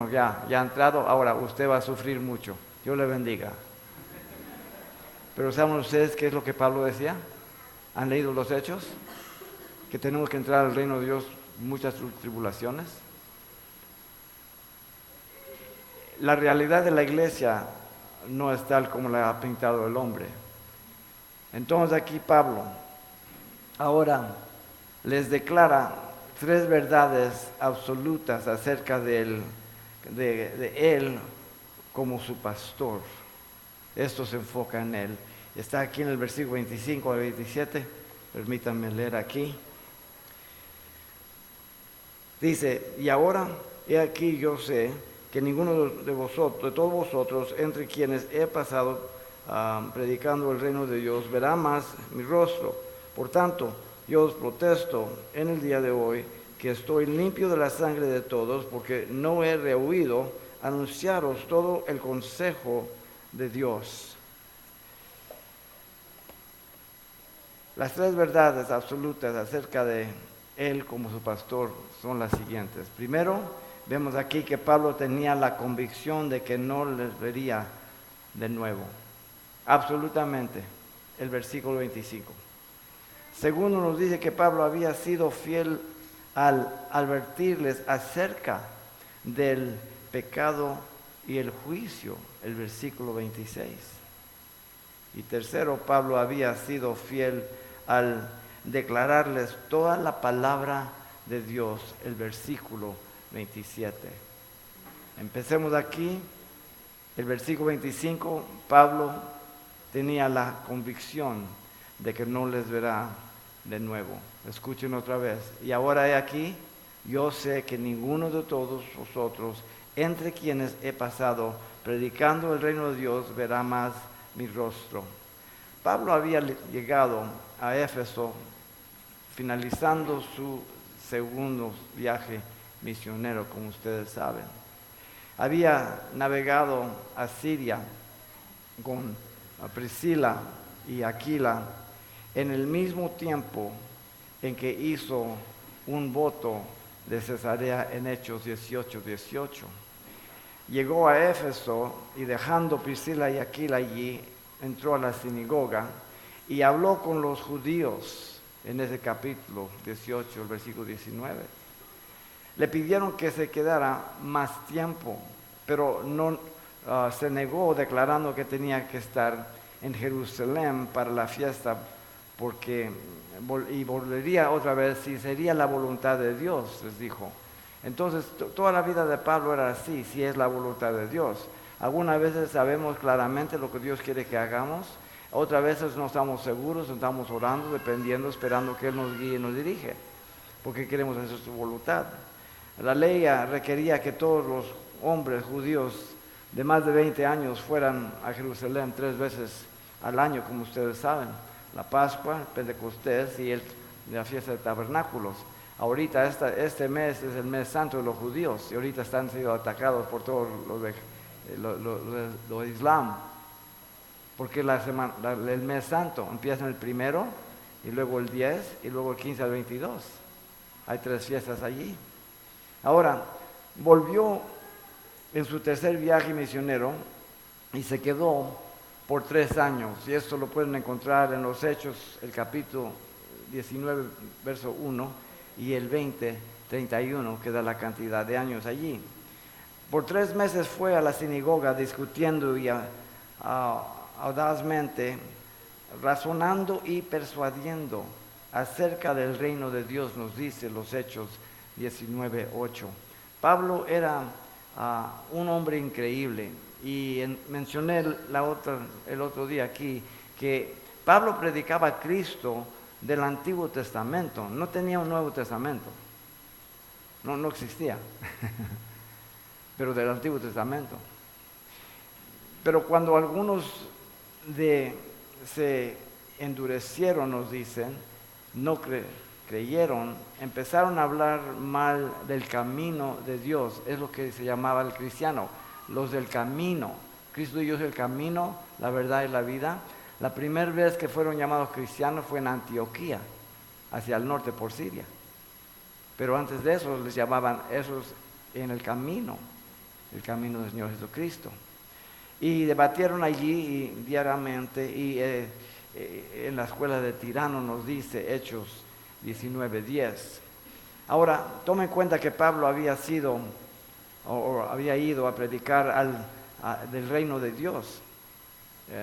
Ya ha entrado, ahora usted va a sufrir mucho. Dios le bendiga. Pero ¿saben ustedes qué es lo que Pablo decía? ¿Han leído los Hechos? Que tenemos que entrar al reino de Dios muchas tribulaciones. La realidad de la iglesia no es tal como la ha pintado el hombre. Entonces aquí Pablo ahora les declara tres verdades absolutas acerca de él como su pastor. Esto se enfoca en él. Está aquí en el versículo 25 al 27. Permítanme leer aquí. Dice, y ahora, he aquí yo sé que ninguno de vosotros, de todos vosotros, entre quienes he pasado predicando el reino de Dios, verá más mi rostro. Por tanto, yo os protesto en el día de hoy que estoy limpio de la sangre de todos, porque no he rehuido anunciaros todo el consejo de Dios. Las tres verdades absolutas acerca de él como su pastor son las siguientes. Primero, vemos aquí que Pablo tenía la convicción de que no les vería de nuevo. Absolutamente, el versículo 25. Segundo, nos dice que Pablo había sido fiel al advertirles acerca del pecado y el juicio, el versículo 26. Y tercero, Pablo había sido fiel al declararles toda la palabra de Dios, el versículo 27. Empecemos aquí, el versículo 25, Pablo tenía la convicción de que no les verá de nuevo. Escuchen otra vez. Y ahora he aquí, yo sé que ninguno de todos vosotros, entre quienes he pasado predicando el reino de Dios, verá más mi rostro. Pablo había llegado a Éfeso finalizando su segundo viaje misionero, como ustedes saben. Había navegado a Siria con Priscila y Aquila en el mismo tiempo en que hizo un voto de Cesarea en Hechos 18:18. Llegó a Éfeso y dejando Priscila y Aquila allí, entró a la sinagoga y habló con los judíos en ese capítulo 18, el versículo 19. Le pidieron que se quedara más tiempo, pero no se negó declarando que tenía que estar en Jerusalén para la fiesta porque y volvería otra vez si sería la voluntad de Dios, les dijo. Entonces toda la vida de Pablo era así, si es la voluntad de Dios. Algunas veces sabemos claramente lo que Dios quiere que hagamos, otras veces no estamos seguros, estamos orando, dependiendo, esperando que Él nos guíe y nos dirige, porque queremos hacer su voluntad. La ley requería que todos los hombres judíos de más de 20 años fueran a Jerusalén 3 veces al año, como ustedes saben. La Pascua, Pentecostés y la fiesta de tabernáculos. Ahorita este mes es el mes santo de los judíos y ahorita están siendo atacados por todos los islam. Porque el mes santo empieza en el 1 y luego el 10 y luego el 15 al 22. Hay 3 fiestas allí. Ahora, volvió en su tercer viaje misionero y se quedó por 3 años. Y esto lo pueden encontrar en los Hechos, el capítulo 19, verso 1 y el 20, 31, que da la cantidad de años allí. Por 3 meses fue a la sinagoga discutiendo y audazmente, razonando y persuadiendo acerca del reino de Dios, nos dice los Hechos 19:8. Pablo era un hombre increíble y mencioné el otro día aquí que Pablo predicaba a Cristo del Antiguo Testamento, no tenía un Nuevo Testamento, no existía, pero del Antiguo Testamento. Pero cuando algunos se endurecieron, nos dicen, no creyeron, empezaron a hablar mal del camino de Dios. Es lo que se llamaba el cristiano, los del camino. Cristo y Dios es el camino, la verdad y la vida. La primera vez que fueron llamados cristianos fue en Antioquía, hacia el norte por Siria. Pero antes de eso les llamaban esos en el camino. el camino del Señor Jesucristo. Y debatieron allí diariamente, y en la escuela de Tirano nos dice Hechos 19:10. Ahora, tome en cuenta que Pablo había sido o había ido a predicar del reino de Dios,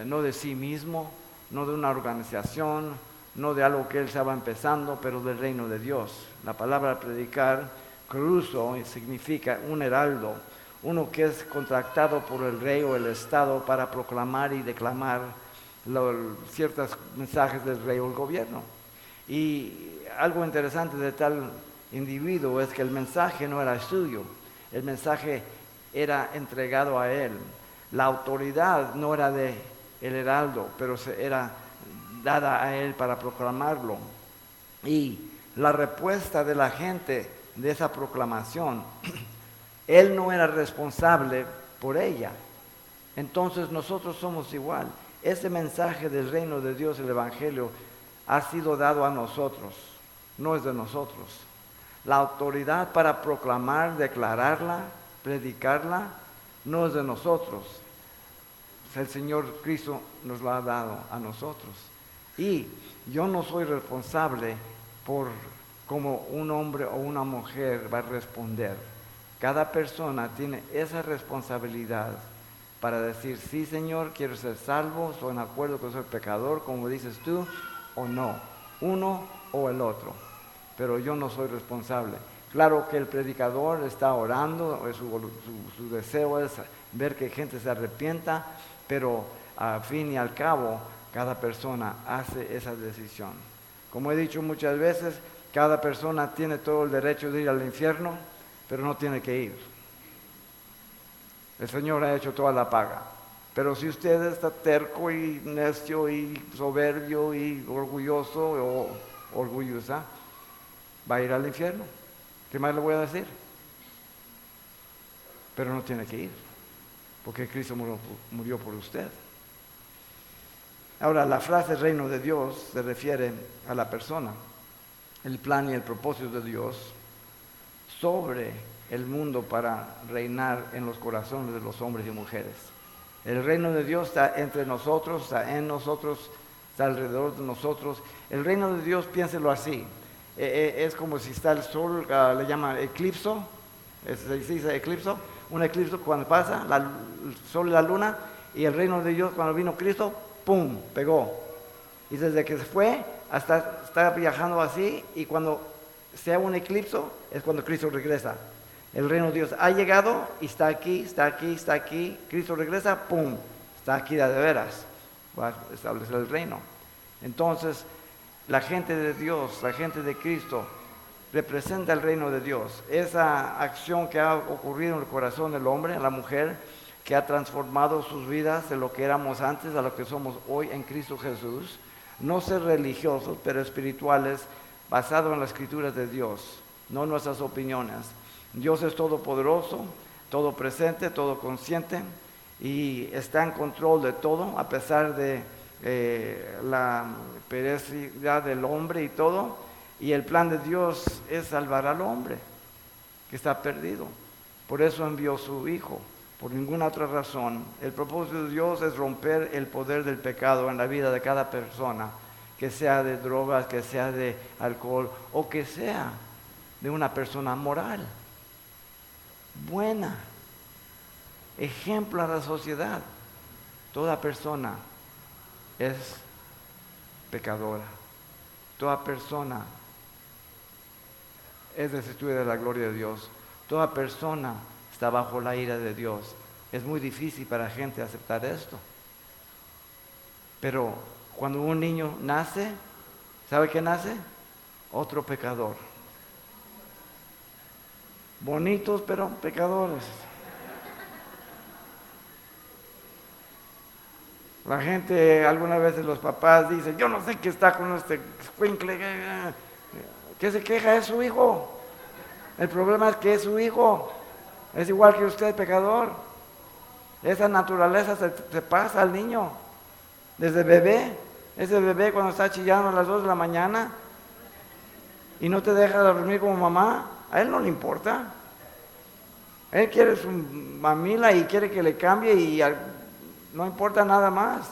no de sí mismo, no de una organización, no de algo que él estaba empezando, pero del reino de Dios. La palabra predicar, cruzo, significa un heraldo, uno que es contratado por el rey o el estado para proclamar y declamar ciertos mensajes del rey o el gobierno. Y algo interesante de tal individuo es que el mensaje no era suyo, el mensaje era entregado a él. La autoridad no era de el heraldo, pero era dada a él para proclamarlo. Y la respuesta de la gente de esa proclamación, él no era responsable por ella. Entonces nosotros somos igual. Ese mensaje del reino de Dios, el evangelio, ha sido dado a nosotros, no es de nosotros. La autoridad para proclamar, declararla, predicarla, no es de nosotros. El Señor Cristo nos lo ha dado a nosotros. Y yo no soy responsable por cómo un hombre o una mujer va a responder. Cada persona tiene esa responsabilidad para decir, sí Señor, quiero ser salvo, estoy en acuerdo con ser pecador, como dices tú, o no, uno o el otro. Pero yo no soy responsable. Claro que el predicador está orando, su deseo es ver que gente se arrepienta, pero al fin y al cabo, cada persona hace esa decisión. Como he dicho muchas veces, cada persona tiene todo el derecho de ir al infierno, pero no tiene que ir. El Señor ha hecho toda la paga. Pero si usted está terco y necio y soberbio y orgulloso o orgullosa, va a ir al infierno. ¿Qué más le voy a decir? Pero no tiene que ir, porque Cristo murió por usted. Ahora, la frase reino de Dios se refiere a la persona, el plan y el propósito de Dios sobre el mundo para reinar en los corazones de los hombres y mujeres. El reino de Dios está entre nosotros, está en nosotros, está alrededor de nosotros. El reino de Dios, piénselo así, es como si está el sol, le llaman eclipso, se dice eclipso, un eclipso cuando pasa, el sol y la luna, y el reino de Dios cuando vino Cristo, ¡pum!, pegó. Y desde que se fue, hasta está viajando así, y cuando sea un eclipse, es cuando Cristo regresa. El reino de Dios ha llegado y está aquí, está aquí, está aquí. Cristo regresa, ¡pum!, está aquí de veras. Va a establecer el reino. Entonces, la gente de Dios, la gente de Cristo, representa el reino de Dios. Esa acción que ha ocurrido en el corazón del hombre, en la mujer, que ha transformado sus vidas de lo que éramos antes a lo que somos hoy en Cristo Jesús. No ser religiosos, pero espirituales, basados en las escrituras de Dios, no nuestras opiniones. Dios es todopoderoso, todo presente, todo consciente, y está en control de todo, a pesar de la perecidad del hombre y todo. Y el plan de Dios es salvar al hombre que está perdido. Por eso envió su Hijo, por ninguna otra razón. El propósito de Dios es romper el poder del pecado en la vida de cada persona, que sea de drogas, que sea de alcohol, o que sea de una persona moral, buena, ejemplo a la sociedad. Toda persona es pecadora. Toda persona es destituida de la gloria de Dios. Toda persona está bajo la ira de Dios. Es muy difícil para la gente aceptar esto. Pero cuando un niño nace, ¿sabe qué nace? Otro pecador. Bonitos, pero pecadores. La gente, algunas veces los papás dicen, yo no sé qué está con este escuincle, ¿qué se queja? Es su hijo. El problema es que es su hijo. Es igual que usted, pecador. Esa naturaleza se pasa al niño. Desde bebé. Ese bebé cuando está chillando a las 2 de la mañana y no te deja dormir como mamá, a él no le importa. Él quiere su mamila y quiere que le cambie y no importa nada más.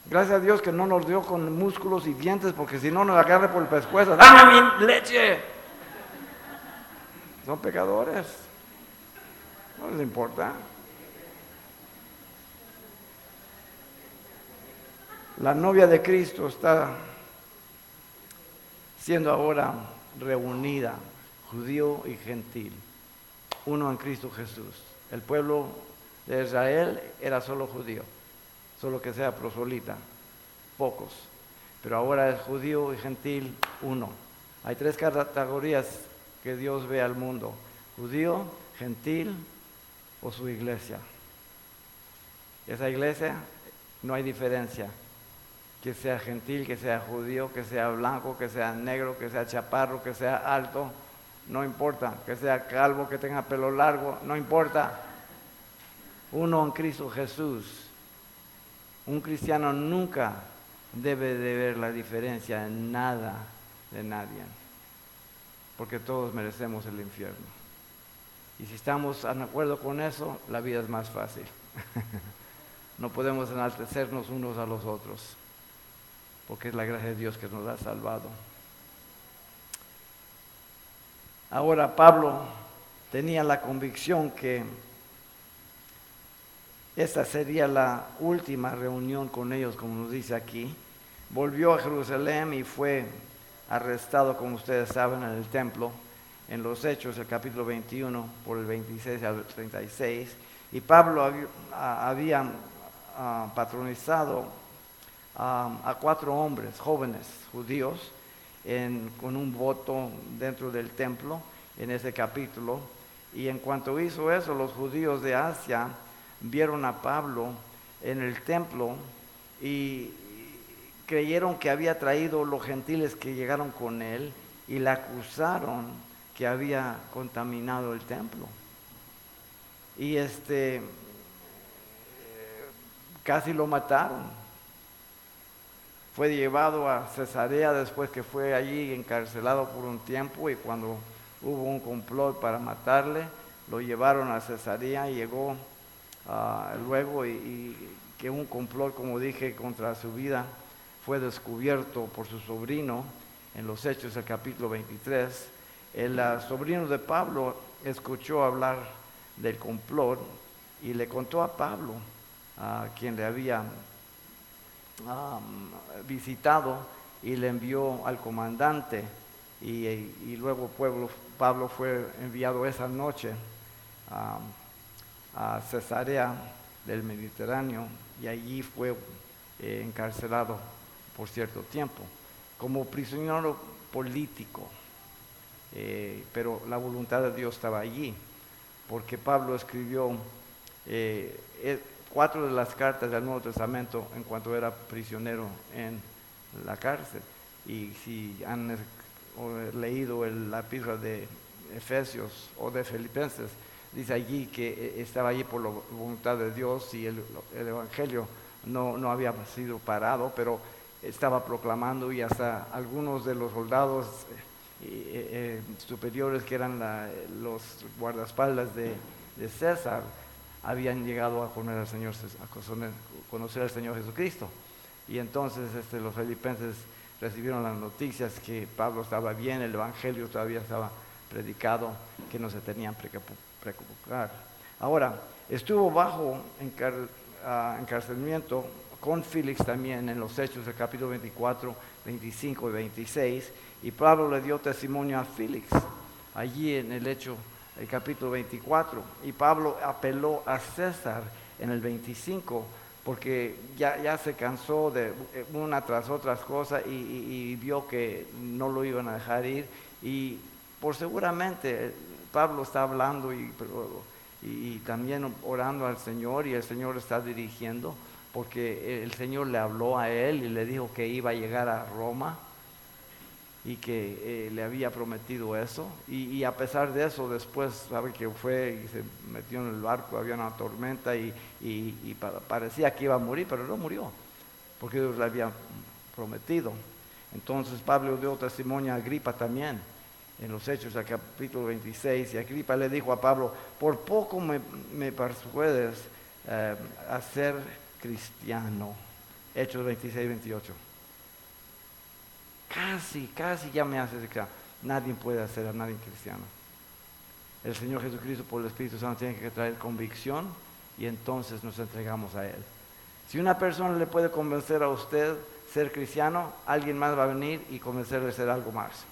Gracias a Dios que no nos dio con músculos y dientes, porque si no nos agarra por el pescuezo. ¡Dame mi leche! Son pecadores. No les importa. La novia de Cristo está siendo ahora reunida, judío y gentil, uno en Cristo Jesús. El pueblo de Israel era solo judío, solo que sea proselita, pocos. Pero ahora es judío y gentil, uno. Hay tres categorías que Dios ve al mundo: judío, gentil o su iglesia. Esa iglesia no hay diferencia. Que sea gentil, que sea judío, que sea blanco, que sea negro, que sea chaparro, que sea alto, no importa. Que sea calvo, que tenga pelo largo, no importa. Uno en Cristo Jesús. Un cristiano nunca debe de ver la diferencia en nada de nadie, porque todos merecemos el infierno. Y si estamos en acuerdo con eso, la vida es más fácil. No podemos enaltecernos unos a los otros, porque es la gracia de Dios que nos ha salvado. Ahora Pablo tenía la convicción que esta sería la última reunión con ellos, como nos dice aquí. Volvió a Jerusalén y fue arrestado, como ustedes saben, en el templo, en los Hechos, el capítulo 21, por el 26 al 36. Y Pablo había patronizado a 4 hombres jóvenes judíos con un voto dentro del templo en ese capítulo. Y en cuanto hizo eso, los judíos de Asia vieron a Pablo en el templo y creyeron que había traído los gentiles que llegaron con él y le acusaron que había contaminado el templo. Y casi lo mataron. Fue llevado a Cesarea después que fue allí encarcelado por un tiempo, y cuando hubo un complot para matarle, lo llevaron a Cesarea y llegó luego y que un complot, como dije, contra su vida fue descubierto por su sobrino en los Hechos, el capítulo 23. El sobrino de Pablo escuchó hablar del complot y le contó a Pablo, a quien le había visitado, y le envió al comandante, y luego Pablo fue enviado esa noche a Cesarea del Mediterráneo, y allí fue encarcelado por cierto tiempo como prisionero político, pero la voluntad de Dios estaba allí, porque Pablo escribió 4 de las cartas del Nuevo Testamento en cuanto era prisionero en la cárcel. Y si han leído la epístola de Efesios o de Filipenses, dice allí que estaba allí por la voluntad de Dios, y el evangelio no había sido parado, pero estaba proclamando, y hasta algunos de los soldados superiores, que eran los guardaespaldas de César, habían llegado a conocer al Señor Jesucristo. Y entonces los filipenses recibieron las noticias que Pablo estaba bien, el evangelio todavía estaba predicado, que no se tenían que preocupar. Ahora, estuvo bajo encarcelamiento con Félix también en los Hechos del capítulo 24, 25 y 26, y Pablo le dio testimonio a Félix allí en el capítulo 24, y Pablo apeló a César en el 25, porque ya se cansó de una tras otras cosas, y vio que no lo iban a dejar ir, y por seguramente Pablo está hablando y también orando al Señor, y el Señor está dirigiendo, porque el Señor le habló a él y le dijo que iba a llegar a Roma, y que le había prometido eso, y a pesar de eso, después sabe que fue y se metió en el barco, había una tormenta, y parecía que iba a morir, pero no murió, porque Dios le había prometido. Entonces Pablo dio testimonio a Agripa también en los Hechos, al capítulo 26, y Agripa le dijo a Pablo, por poco me persuades a ser cristiano. Hechos 26, 28. Casi ya me haces cristiano. Nadie puede hacer a nadie cristiano. El Señor Jesucristo por el Espíritu Santo tiene que traer convicción y entonces nos entregamos a Él. Si una persona le puede convencer a usted ser cristiano, alguien más va a venir y convencerle de ser algo más.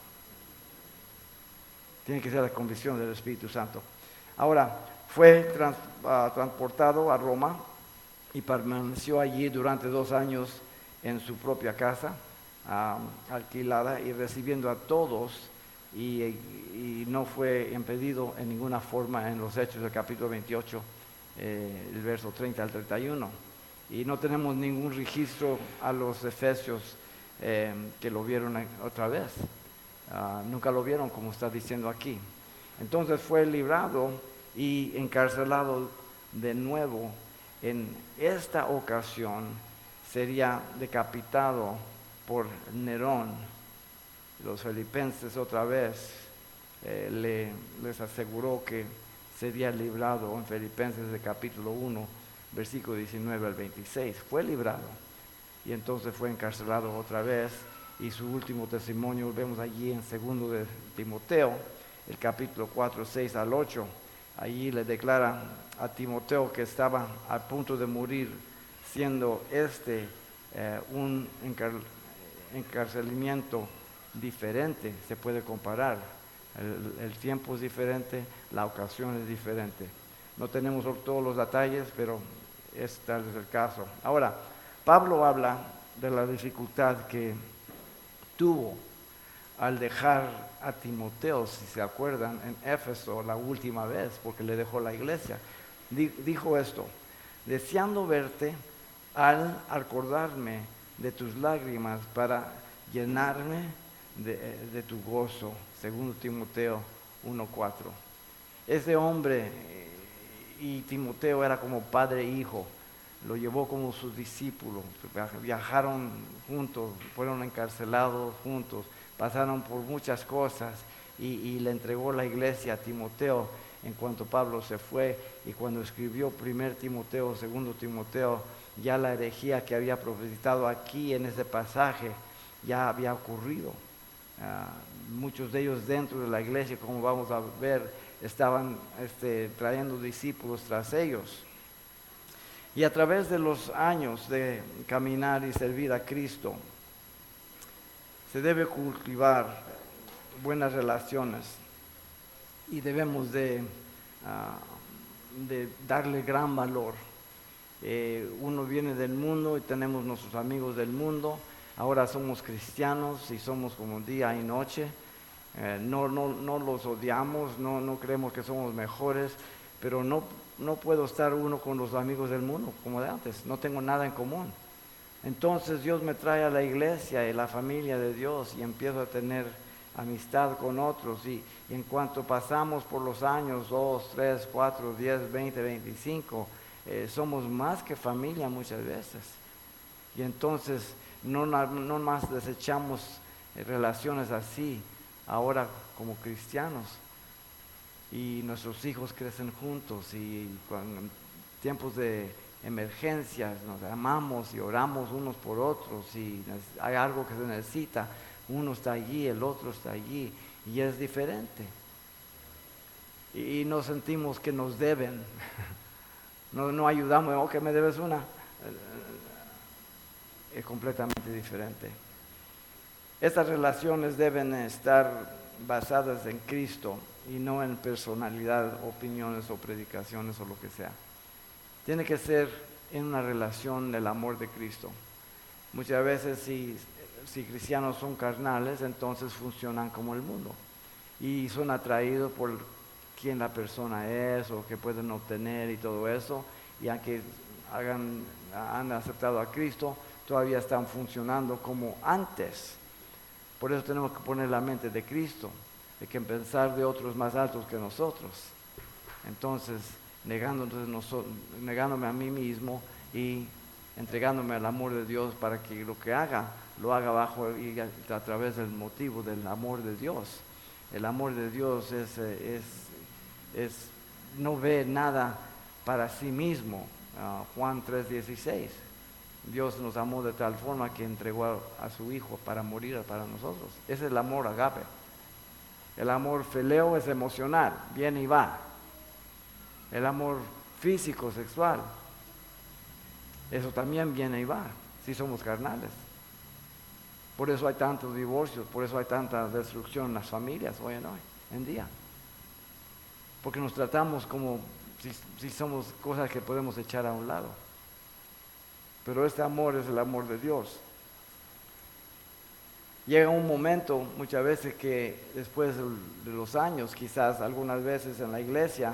Tiene que ser la convicción del Espíritu Santo. Ahora, fue transportado a Roma y permaneció allí durante 2 años en su propia casa, alquilada y recibiendo a todos, y no fue impedido en ninguna forma en los Hechos del capítulo 28, el verso 30 al 31. Y no tenemos ningún registro a los efesios que lo vieron otra vez. Nunca lo vieron como está diciendo aquí. Entonces fue librado y encarcelado de nuevo. En esta ocasión sería decapitado por Nerón. Los filipenses otra vez les aseguró que sería librado en Filipenses de capítulo 1, versículo 19 al 26. Fue librado y entonces fue encarcelado otra vez. Y su último testimonio lo vemos allí en 2 de Timoteo, el capítulo 4, 6 al 8. Allí le declara a Timoteo que estaba a punto de morir, siendo un encarcelamiento diferente. Se puede comparar. El tiempo es diferente, la ocasión es diferente. No tenemos todos los detalles, pero este es el caso. Ahora, Pablo habla de la dificultad que tuvo al dejar a Timoteo, si se acuerdan, en Éfeso la última vez, porque le dejó la iglesia. Dijo esto: deseando verte al acordarme de tus lágrimas para llenarme de tu gozo. 2 Timoteo 1:4. Ese hombre y Timoteo era como padre e hijo. Lo llevó como sus discípulos, viajaron juntos, fueron encarcelados juntos, pasaron por muchas cosas y le entregó la iglesia a Timoteo en cuanto Pablo se fue. Y cuando escribió 1 Timoteo, 2 Timoteo, ya la herejía que había profetizado aquí en ese pasaje ya había ocurrido. Muchos de ellos dentro de la iglesia, como vamos a ver, estaban trayendo discípulos tras ellos. Y a través de los años de caminar y servir a Cristo, se debe cultivar buenas relaciones y debemos de darle gran valor. Uno viene del mundo y tenemos nuestros amigos del mundo. Ahora somos cristianos y somos como día y noche. No los odiamos, no creemos que somos mejores, pero no puedo estar uno con los amigos del mundo como de antes. No tengo nada en común. Entonces Dios me trae a la iglesia y la familia de Dios y empiezo a tener amistad con otros. Y en cuanto pasamos por los años 2, 3, 4, 10, 20, 25, somos más que familia muchas veces. Y entonces no más desechamos relaciones así ahora como cristianos. Y nuestros hijos crecen juntos y en tiempos de emergencias nos amamos y oramos unos por otros, y hay algo que se necesita, uno está allí, el otro está allí, y es diferente. Y no sentimos que nos deben, no ayudamos, ok, me debes una. Es completamente diferente. Estas relaciones deben estar basadas en Cristo y no en personalidad, opiniones o predicaciones o lo que sea. Tiene que ser en una relación del amor de Cristo. Muchas veces si cristianos son carnales, entonces funcionan como el mundo y son atraídos por quién la persona es o qué pueden obtener y todo eso, y aunque han aceptado a Cristo, todavía están funcionando como antes. Por eso tenemos que poner la mente de Cristo, de que pensar de otros más altos que nosotros. Entonces, negándome a mí mismo y entregándome al amor de Dios para que lo que haga, lo haga bajo y a través del motivo del amor de Dios. El amor de Dios no ve nada para sí mismo. Juan 3:16. Dios nos amó de tal forma que entregó a su Hijo para morir para nosotros. Ese es el amor agape. El amor fileo es emocional, viene y va. El amor físico, sexual, eso también viene y va, si somos carnales. Por eso hay tantos divorcios, por eso hay tanta destrucción en las familias hoy en día. Porque nos tratamos como si somos cosas que podemos echar a un lado. Pero este amor es el amor de Dios. Llega un momento, muchas veces, que después de los años, quizás algunas veces en la iglesia,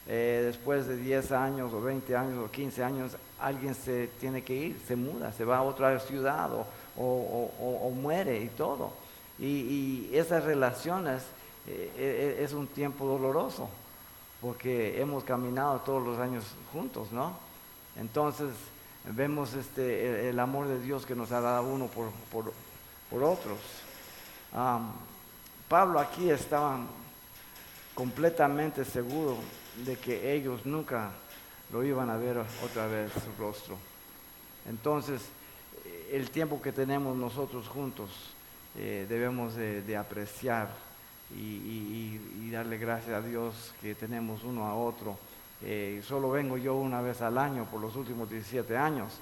después de 10 años o 20 años o 15 años, alguien se tiene que ir, se muda, se va a otra ciudad o muere y todo. Y esas relaciones es un tiempo doloroso, porque hemos caminado todos los años juntos, ¿no? Entonces vemos el amor de Dios que nos ha dado uno por otros. Pablo aquí estaba completamente seguro de que ellos nunca lo iban a ver otra vez su rostro. Entonces, el tiempo que tenemos nosotros juntos debemos de apreciar y darle gracias a Dios que tenemos uno a otro. Solo vengo yo una vez al año por los últimos 17 años,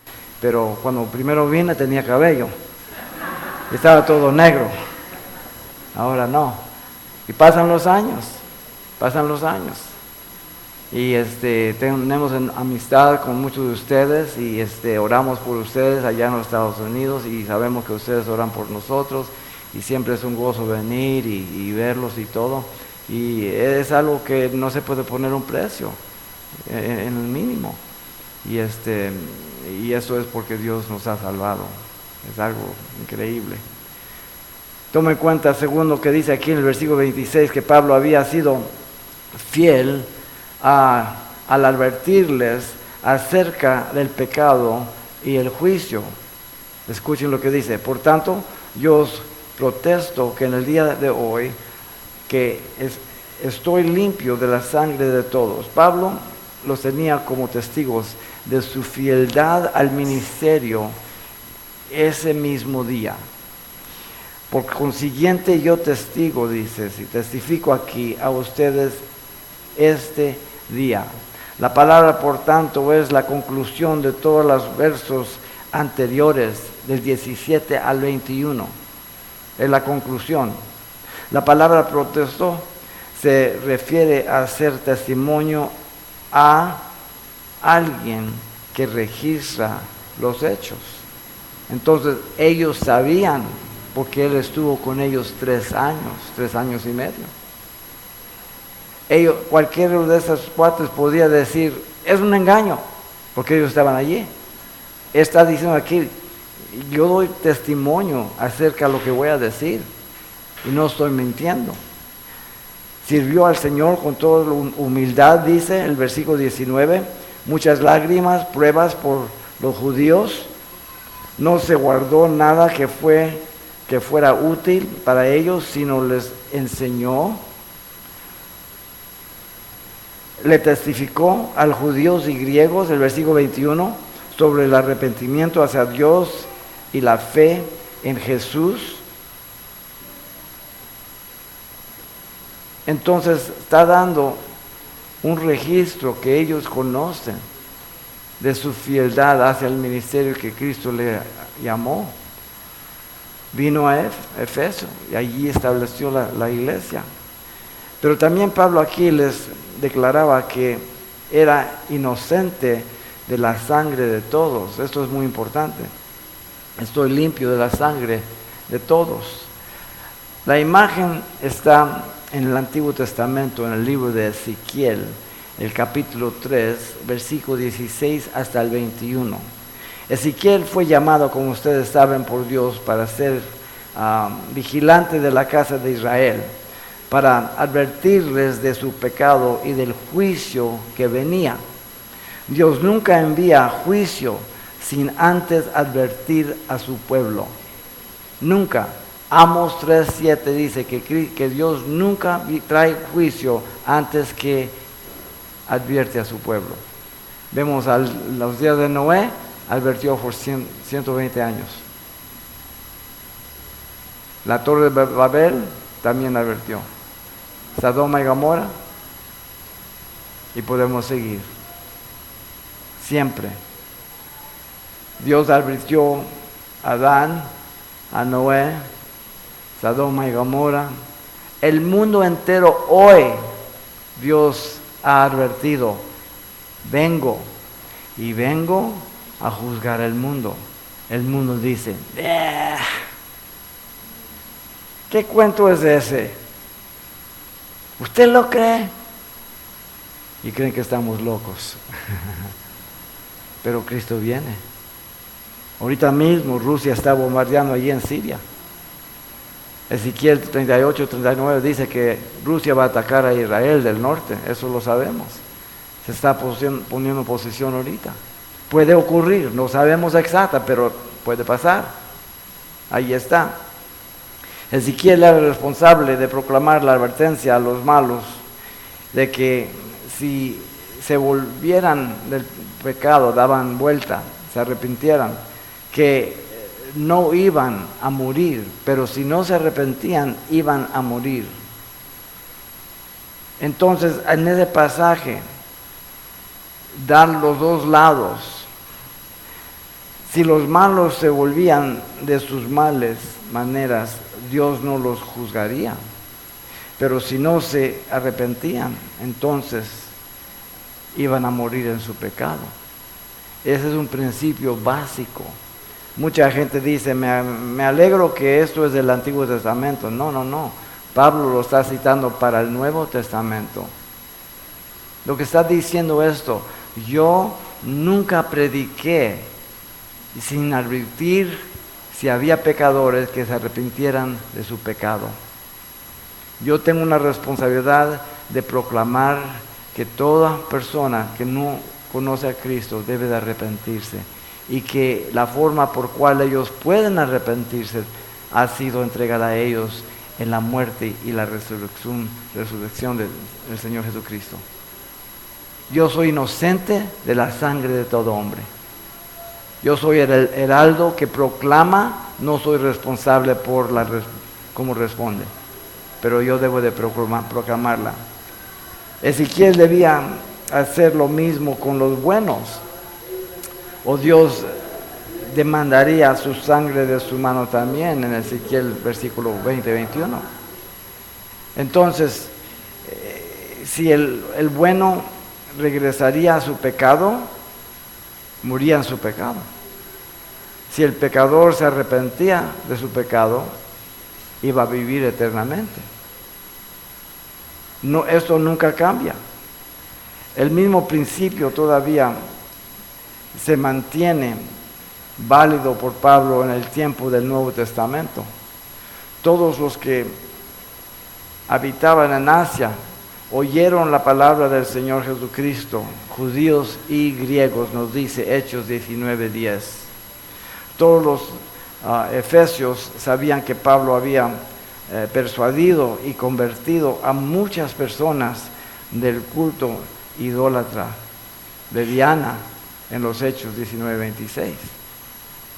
pero cuando primero vine tenía cabello, estaba todo negro, ahora no. Y pasan los años. Y tenemos amistad con muchos de ustedes y oramos por ustedes allá en los Estados Unidos y sabemos que ustedes oran por nosotros y siempre es un gozo venir y verlos y todo. Y es algo que no se puede poner un precio en el mínimo. Y eso es porque Dios nos ha salvado. Es algo increíble. Tome en cuenta, segundo, que dice aquí en el versículo 26, que Pablo había sido fiel al advertirles acerca del pecado y el juicio. Escuchen lo que dice: por tanto, yo os protesto que en el día de hoy que estoy limpio de la sangre de todos. Pablo los tenía como testigos de su fieldad al ministerio ese mismo día. Por consiguiente, yo testigo, dice, si testifico aquí a ustedes este día. La palabra, por tanto, es la conclusión de todos los versos anteriores, del 17 al 21. Es la conclusión. La palabra protesto se refiere a hacer testimonio a alguien que registra los hechos. Entonces, ellos sabían, porque él estuvo con ellos 3 años y medio. Cualquiera de esos cuates podía decir, es un engaño, porque ellos estaban allí. Está diciendo aquí, yo doy testimonio acerca de lo que voy a decir, y no estoy mintiendo. Sirvió al Señor con toda humildad, dice el versículo 19, muchas lágrimas, pruebas por los judíos, no se guardó nada que fuera útil para ellos, sino les enseñó. Le testificó a los judíos y griegos, el versículo 21, sobre el arrepentimiento hacia Dios y la fe en Jesús. Entonces está dando un registro que ellos conocen de su fieldad hacia el ministerio que Cristo le llamó. Vino a Efeso y allí estableció la iglesia. Pero también Pablo aquí les declaraba que era inocente de la sangre de todos. Esto es muy importante. Estoy limpio de la sangre de todos. La imagen está en el Antiguo Testamento, en el libro de Ezequiel, el capítulo 3, versículo 16 hasta el 21. Ezequiel fue llamado, como ustedes saben, por Dios para ser vigilante de la casa de Israel, para advertirles de su pecado y del juicio que venía. Dios nunca envía juicio sin antes advertir a su pueblo. Nunca, Amos 3:7 dice que Dios nunca trae juicio antes que advierte a su pueblo. Vemos los días de Noé, advirtió por 120 años. La torre de Babel también advirtió. Sodoma y Gomorra, y podemos seguir. Siempre. Dios advirtió a Adán, a Noé, Sodoma y Gomorra. El mundo entero hoy, Dios ha advertido, vengo a juzgar el mundo. El mundo dice, ¿qué cuento es ese? ¿Usted lo cree? Y creen que estamos locos. Pero Cristo viene. Ahorita mismo Rusia está bombardeando allí en Siria. Ezequiel 38-39 dice que Rusia va a atacar a Israel del norte. Eso lo sabemos. Se está poniendo en posición ahorita. Puede ocurrir, no sabemos exacta, pero puede pasar. Ahí está. Ezequiel era el responsable de proclamar la advertencia a los malos de que si se volvieran del pecado, daban vuelta, se arrepintieran, que no iban a morir, pero si no se arrepentían, iban a morir. Entonces, en ese pasaje, dan los dos lados. Si los malos se volvían de sus males maneras, Dios no los juzgaría. Pero si no se arrepentían, entonces iban a morir en su pecado. Ese es un principio básico. Mucha gente dice, me alegro que esto es del Antiguo Testamento. No. Pablo lo está citando para el Nuevo Testamento. Lo que está diciendo esto, yo nunca prediqué sin advertir si había pecadores que se arrepintieran de su pecado. Yo tengo una responsabilidad de proclamar que toda persona que no conoce a Cristo debe de arrepentirse y que la forma por cual ellos pueden arrepentirse ha sido entregada a ellos en la muerte y la resurrección del Señor Jesucristo. Yo soy inocente de la sangre de todo hombre. Yo soy el heraldo que proclama, no soy responsable por cómo responde, pero yo debo de proclamarla. Ezequiel debía hacer lo mismo con los buenos, o Dios demandaría su sangre de su mano también, en Ezequiel versículo 20-21. Entonces, si el bueno regresaría a su pecado, moría en su pecado. Si el pecador se arrepentía de su pecado, iba a vivir eternamente. No, esto nunca cambia. El mismo principio todavía se mantiene válido por Pablo en el tiempo del Nuevo Testamento. Todos los que habitaban en Asia oyeron la palabra del Señor Jesucristo, judíos y griegos, nos dice Hechos 19:10. Todos los efesios sabían que Pablo había persuadido y convertido a muchas personas del culto idólatra de Diana en los Hechos 19:26.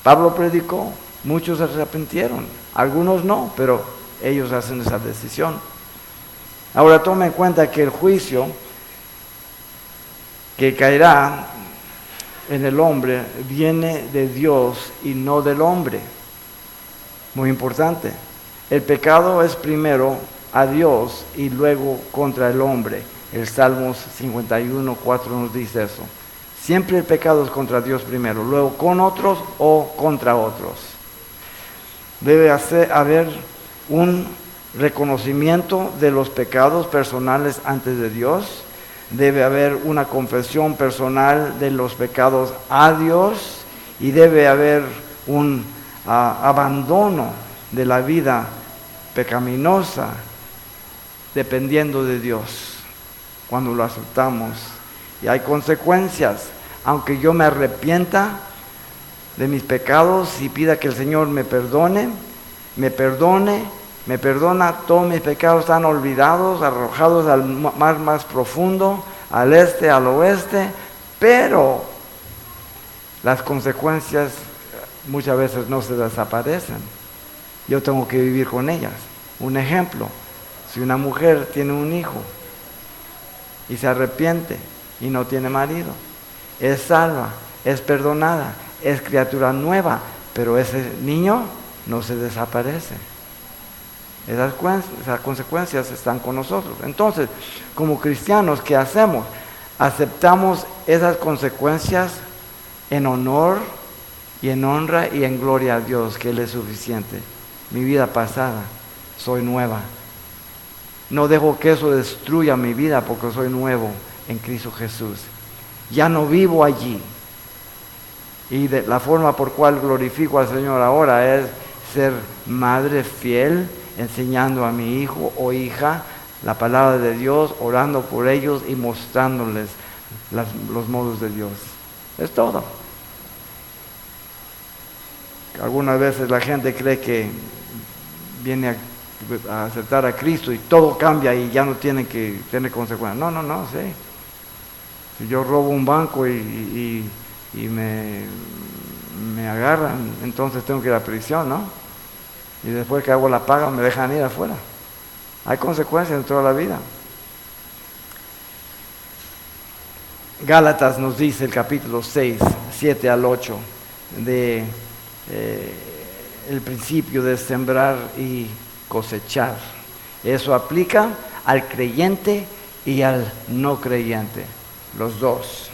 Pablo predicó, muchos se arrepintieron, algunos no, pero ellos hacen esa decisión. Ahora tome en cuenta que el juicio que caerá en el hombre viene de Dios y no del hombre. Muy importante. El pecado es primero a Dios y luego contra el hombre. El Salmos 51:4 nos dice eso. Siempre el pecado es contra Dios primero, luego con otros o contra otros. Debe haber un reconocimiento de los pecados personales antes de Dios. Debe haber una confesión personal de los pecados a Dios y debe haber un abandono de la vida pecaminosa dependiendo de Dios cuando lo aceptamos. Y hay consecuencias, aunque yo me arrepienta de mis pecados y pida que el Señor me perdone, me perdona, todos mis pecados están olvidados, arrojados al mar más profundo, al este, al oeste, pero las consecuencias muchas veces no se desaparecen. Yo tengo que vivir con ellas. Un ejemplo, si una mujer tiene un hijo y se arrepiente y no tiene marido, es salva, es perdonada, es criatura nueva, pero ese niño no se desaparece. Esas consecuencias están con nosotros. Entonces, como cristianos, ¿qué hacemos? Aceptamos esas consecuencias en honor y en honra y en gloria a Dios, que Él es suficiente. Mi vida pasada, soy nueva. No dejo que eso destruya mi vida porque soy nuevo en Cristo Jesús. Ya no vivo allí. Y la forma por cual glorifico al Señor ahora es ser madre fiel, enseñando a mi hijo o hija la palabra de Dios, orando por ellos y mostrándoles los modos de Dios. Es todo. Algunas veces la gente cree que viene a aceptar a Cristo y todo cambia y ya no tiene que tener consecuencias. No, sí. Si yo robo un banco y me agarran, entonces tengo que ir a prisión, ¿no? Y después que hago la paga me dejan ir afuera. Hay consecuencias en toda la vida. Gálatas nos dice el capítulo 6, 7 al 8, de el principio de sembrar y cosechar. Eso aplica al creyente y al no creyente, los dos.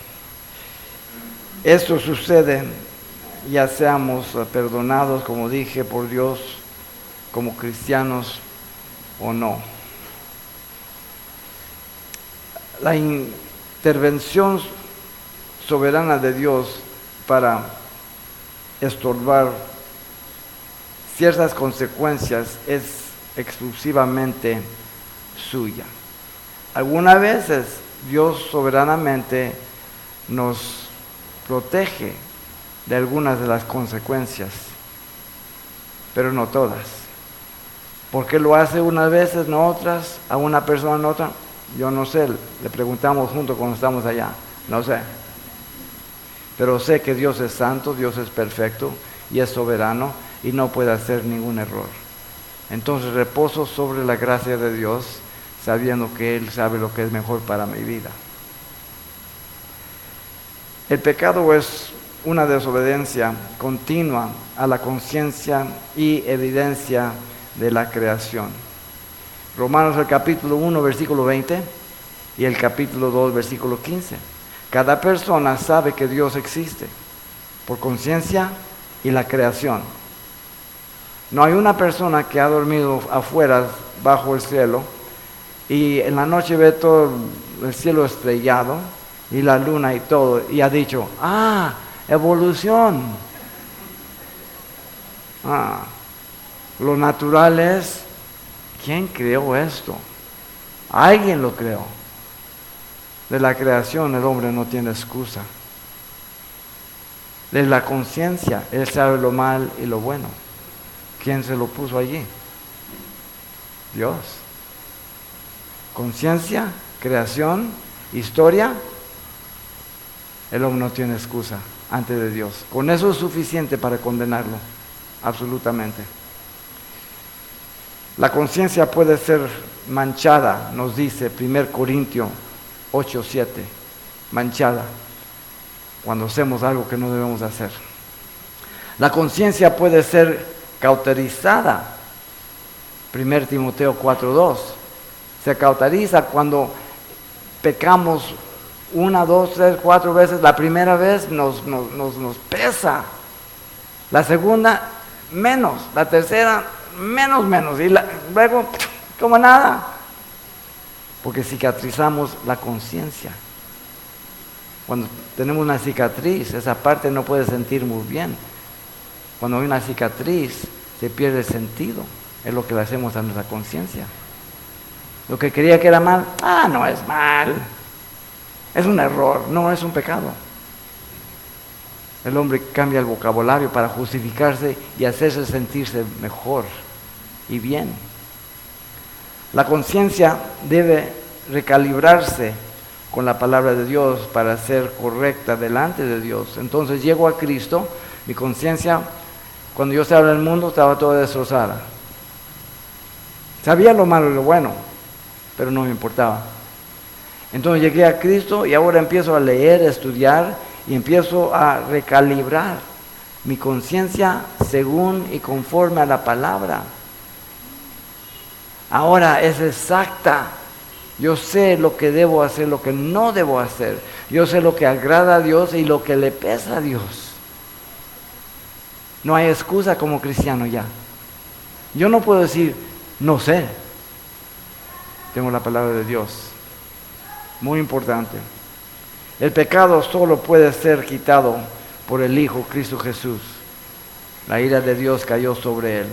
Esto sucede ya seamos perdonados, como dije, por Dios, como cristianos o no. La intervención soberana de Dios para estorbar ciertas consecuencias es exclusivamente suya. Algunas veces Dios soberanamente nos protege de algunas de las consecuencias, pero no todas. ¿Por qué lo hace unas veces, no otras? A una persona, no otra. Yo no sé, le preguntamos juntos cuando estamos allá, no sé. Pero sé que Dios es santo, Dios es perfecto y es soberano y no puede hacer ningún error. Entonces reposo sobre la gracia de Dios, sabiendo que Él sabe lo que es mejor para mi vida. El pecado es una desobediencia continua a la conciencia y evidencia de la creación. Romanos el capítulo 1, versículo 20 y el capítulo 2, versículo 15. Cada persona sabe que Dios existe por conciencia y la creación. No hay una persona que ha dormido afuera bajo el cielo y en la noche ve todo el cielo estrellado y la luna y todo y ha dicho, evolución. Lo natural es, ¿quién creó esto? Alguien lo creó. De la creación el hombre no tiene excusa. De la conciencia, él sabe lo mal y lo bueno. ¿Quién se lo puso allí? Dios. Conciencia, creación, historia, el hombre no tiene excusa ante de Dios. Con eso es suficiente para condenarlo, absolutamente. La conciencia puede ser manchada, nos dice 1 Corintios 8:7, manchada, cuando hacemos algo que no debemos hacer. La conciencia puede ser cauterizada, 1 Timoteo 4:2, se cauteriza cuando pecamos 1, 2, 3, 4 veces. La primera vez nos pesa, la segunda menos, la tercera menos, y luego como nada, porque cicatrizamos la conciencia. Cuando tenemos una cicatriz, esa parte no puede sentir muy bien. Cuando hay una cicatriz, se pierde el sentido. Es lo que le hacemos a nuestra conciencia. Lo que creía que era mal, no es mal, es un error, no es un pecado. El hombre cambia el vocabulario para justificarse y hacerse sentirse mejor y bien. La conciencia debe recalibrarse con la palabra de Dios para ser correcta delante de Dios. Entonces llego a Cristo, mi conciencia, cuando yo estaba en el mundo, estaba toda destrozada. Sabía lo malo y lo bueno, pero no me importaba. Entonces llegué a Cristo y ahora empiezo a leer, a estudiar y empiezo a recalibrar mi conciencia según y conforme a la palabra. Ahora es exacta. Yo sé lo que debo hacer, lo que no debo hacer. Yo sé lo que agrada a Dios y lo que le pesa a Dios. No hay excusa como cristiano ya. Yo no puedo decir, no sé. Tengo la palabra de Dios. Muy importante. El pecado solo puede ser quitado por el Hijo Cristo Jesús. La ira de Dios cayó sobre él.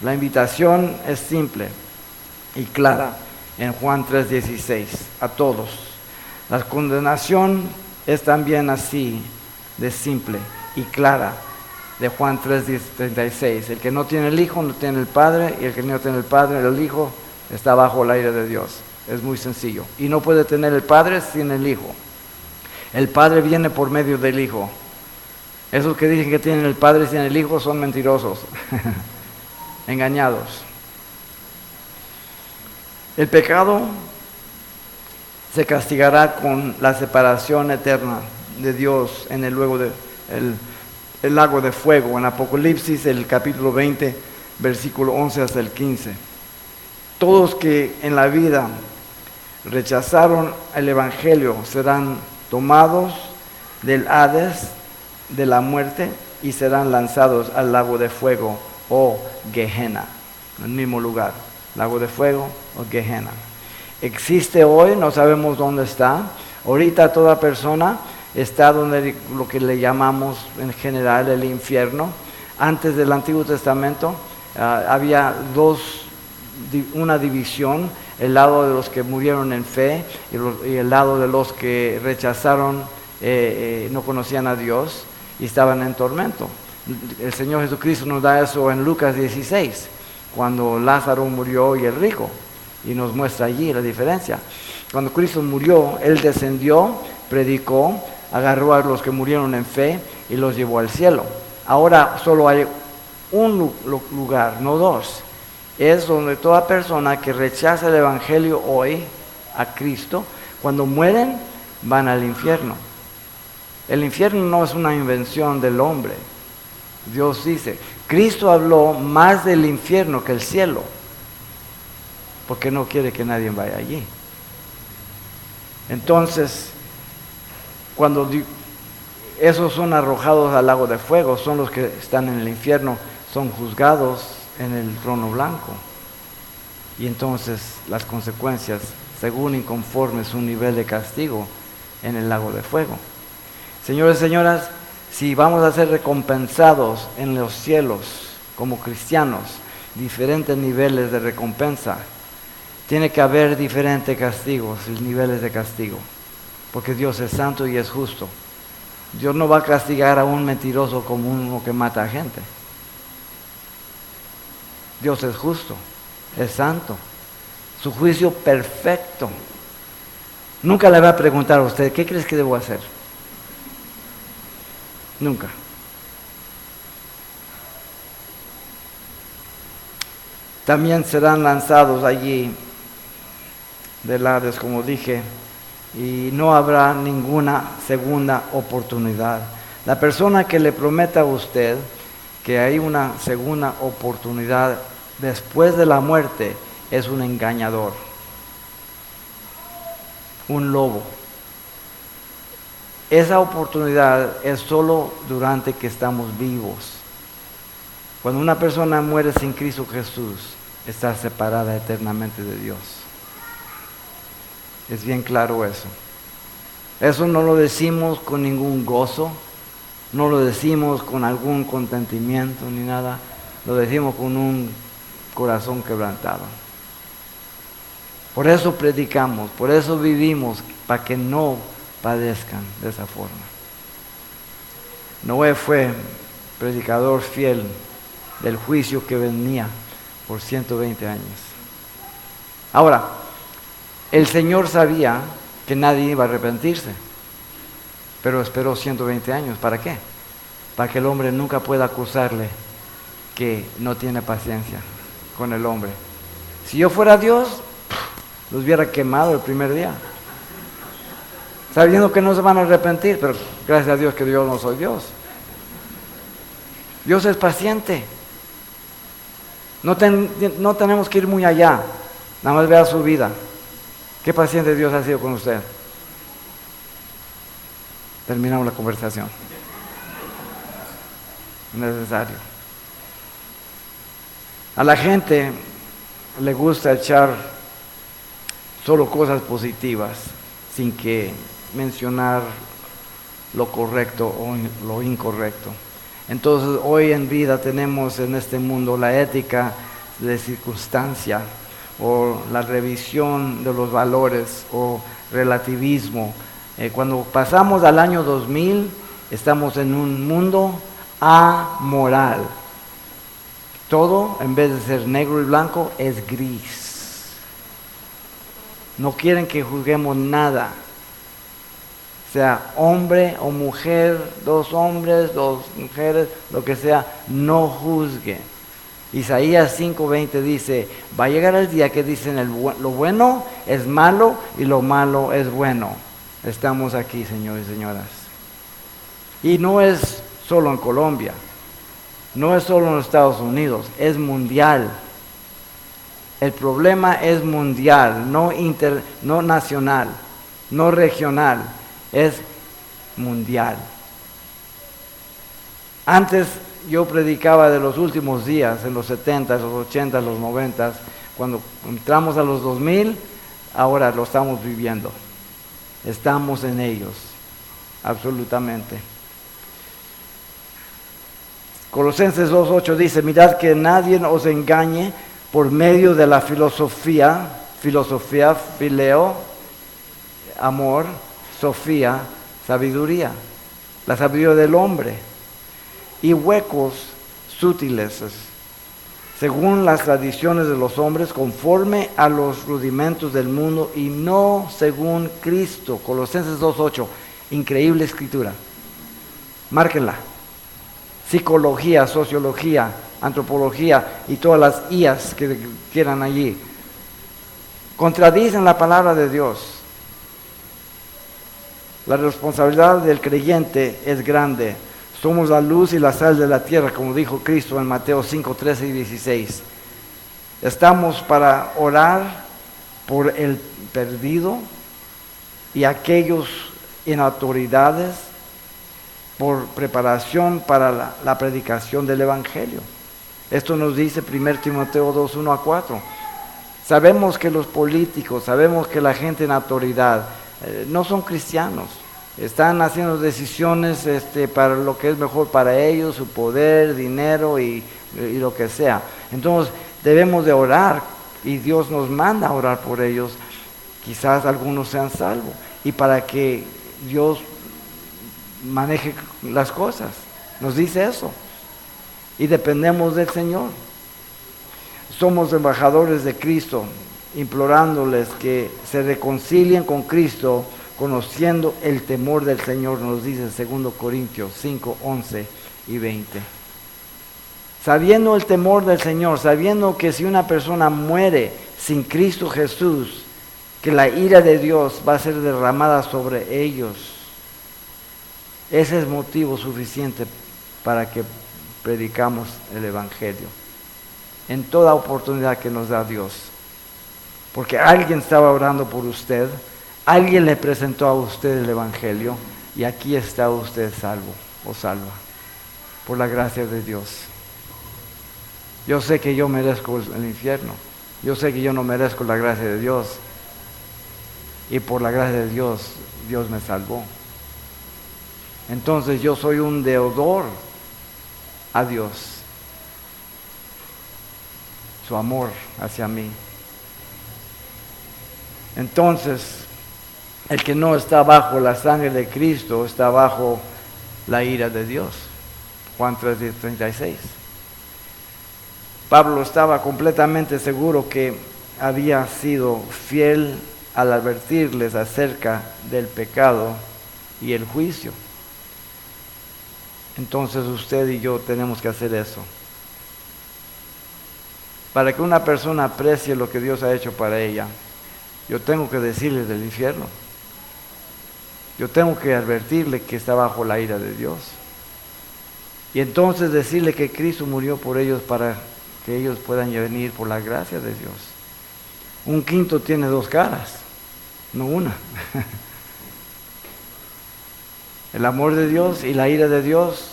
La invitación es simple y clara en Juan 3:16 a todos. La condenación es también así de simple y clara de Juan 3:36. El que no tiene el Hijo no tiene el Padre, y el que no tiene el Padre, el Hijo, está bajo la ira de Dios. Es muy sencillo. Y no puede tener el Padre sin el Hijo. El Padre viene por medio del Hijo. Esos que dicen que tienen el Padre sin el Hijo son mentirosos, engañados. El pecado se castigará con la separación eterna de Dios en el lago de fuego. En Apocalipsis, el capítulo 20, versículo 11 hasta el 15. Todos que en la vida rechazaron el Evangelio serán tomados del Hades, de la muerte, y serán lanzados al lago de fuego o Gehenna, en el mismo lugar, lago de fuego o Gehenna. Existe hoy, no sabemos dónde está. Ahorita toda persona está donde lo que le llamamos en general el infierno. Antes del Antiguo Testamento había una división, el lado de los que murieron en fe y el lado de los que rechazaron, no conocían a Dios y estaban en tormento. El Señor Jesucristo nos da eso en Lucas 16, cuando Lázaro murió y el rico, y nos muestra allí la diferencia. Cuando Cristo murió, Él descendió, predicó, agarró a los que murieron en fe y los llevó al cielo. Ahora solo hay un lugar, no dos. Es donde toda persona que rechaza el Evangelio hoy a Cristo, cuando mueren, van al infierno. El infierno no es una invención del hombre. Dios dice, Cristo habló más del infierno que el cielo, porque no quiere que nadie vaya allí. Entonces, cuando esos son arrojados al lago de fuego, son los que están en el infierno, son juzgados en el trono blanco. Y entonces las consecuencias, según y conforme su nivel de castigo, en el lago de fuego. Señores y señoras, si vamos a ser recompensados en los cielos como cristianos, diferentes niveles de recompensa, tiene que haber diferentes castigos y niveles de castigo, porque Dios es santo y es justo. Dios no va a castigar a un mentiroso como uno que mata a gente. Dios es justo, es santo, su juicio perfecto. Nunca le va a preguntar a usted, ¿qué crees que debo hacer? Nunca. También serán lanzados allí del Hades, como dije, y no habrá ninguna segunda oportunidad. La persona que le prometa a usted que hay una segunda oportunidad después de la muerte es un engañador, un lobo. Esa oportunidad es solo durante que estamos vivos. Cuando una persona muere sin Cristo Jesús, está separada eternamente de Dios. Es bien claro eso. Eso no lo decimos con ningún gozo, no lo decimos con algún contentimiento ni nada, lo decimos con un corazón quebrantado. Por eso predicamos, por eso vivimos, para que no padezcan de esa forma. Noé fue predicador fiel del juicio que venía por 120 años. Ahora, el Señor sabía que nadie iba a arrepentirse, pero esperó 120 años. ¿Para qué? Para que el hombre nunca pueda acusarle que no tiene paciencia con el hombre. Si yo fuera Dios, los hubiera quemado el primer día, sabiendo que no se van a arrepentir, pero gracias a Dios que yo no soy Dios. Dios es paciente. No tenemos que ir muy allá, nada más vea su vida. ¿Qué paciente Dios ha sido con usted? Terminamos la conversación. Necesario. A la gente le gusta echar solo cosas positivas, sin que mencionar lo correcto o lo incorrecto. Entonces hoy en vida tenemos en este mundo la ética de circunstancia o la revisión de los valores o relativismo. Cuando pasamos al año 2000 estamos en un mundo amoral. Todo en vez de ser negro y blanco es gris. No quieren que juzguemos nada. Sea hombre o mujer, dos hombres, dos mujeres, lo que sea, no juzgue. Isaías 5:20 dice, va a llegar el día que dicen lo bueno es malo y lo malo es bueno. Estamos aquí, señores y señoras. Y no es solo en Colombia, no es solo en los Estados Unidos, es mundial. El problema es mundial, no nacional, no regional. Es mundial. Antes yo predicaba de los últimos días, en los 70, los 80, los 90, cuando entramos a los 2000, ahora lo estamos viviendo. Estamos en ellos, absolutamente. Colosenses 2:8 dice, mirad que nadie os engañe por medio de la filosofía, fileo, amor, Sofía, sabiduría, la sabiduría del hombre, y huecos sutiles, según las tradiciones de los hombres, conforme a los rudimentos del mundo y no según Cristo. Colosenses 2:8, increíble escritura. Márquenla. Psicología, sociología, antropología y todas las IAs que quieran allí contradicen la palabra de Dios. La responsabilidad del creyente es grande. Somos la luz y la sal de la tierra, como dijo Cristo en Mateo 5:13 y 16. Estamos para orar por el perdido y aquellos en autoridades, por preparación para la predicación del Evangelio. Esto nos dice 1 Timoteo 2:1-4. Sabemos que los políticos, sabemos que la gente en autoridad no son cristianos, están haciendo decisiones para lo que es mejor para ellos, su poder, dinero y lo que sea. Entonces debemos de orar y Dios nos manda a orar por ellos, quizás algunos sean salvos y para que Dios maneje las cosas, nos dice eso y dependemos del Señor. Somos embajadores de Cristo, implorándoles que se reconcilien con Cristo, conociendo el temor del Señor, nos dice 2 Corintios 5:11 y 20. Sabiendo el temor del Señor, sabiendo que si una persona muere sin Cristo Jesús, que la ira de Dios va a ser derramada sobre ellos. Ese es motivo suficiente para que predicamos el Evangelio en toda oportunidad que nos da Dios. Porque alguien estaba orando por usted, alguien le presentó a usted el Evangelio y aquí está usted salvo o salva por la gracia de Dios. Yo sé que yo merezco el infierno, yo sé que yo no merezco la gracia de Dios y por la gracia de Dios, Dios me salvó. Entonces yo soy un deudor a Dios, su amor hacia mí. Entonces, el que no está bajo la sangre de Cristo está bajo la ira de Dios. Juan 3:36. Pablo estaba completamente seguro que había sido fiel al advertirles acerca del pecado y el juicio. Entonces usted y yo tenemos que hacer eso. Para que una persona aprecie lo que Dios ha hecho para ella, yo tengo que decirle del infierno. Yo tengo que advertirle que está bajo la ira de Dios. Y entonces decirle que Cristo murió por ellos para que ellos puedan venir por la gracia de Dios. Un quinto tiene dos caras, no una. El amor de Dios y la ira de Dios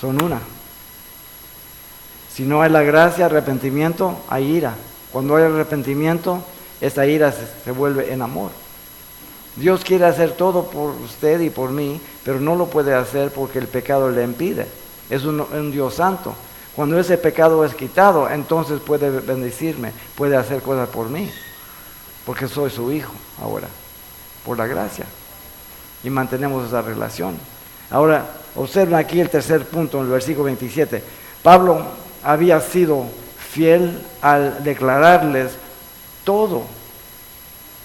son una. Si no hay la gracia, arrepentimiento, hay ira. Cuando hay arrepentimiento, esa ira se vuelve en amor. Dios quiere hacer todo por usted y por mí, pero no lo puede hacer porque el pecado le impide. Es un Dios santo. Cuando ese pecado es quitado, entonces puede bendecirme, puede hacer cosas por mí, porque soy su hijo ahora, por la gracia. Y mantenemos esa relación. Ahora, observen aquí el tercer punto, en el versículo 27. Pablo había sido fiel al declararles todo,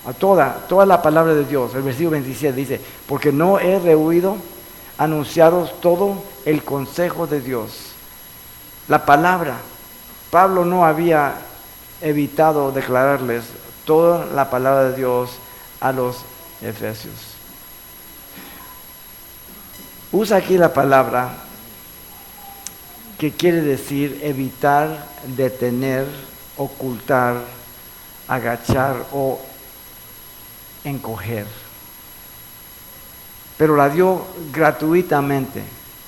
a toda la palabra de Dios. El versículo 27 dice, porque no he rehuido anunciaros todo el consejo de Dios. La palabra, Pablo no había evitado declararles toda la palabra de Dios a los efesios. Usa aquí la palabra que quiere decir evitar, detener, ocultar, agachar o encoger. Pero la dio gratuitamente,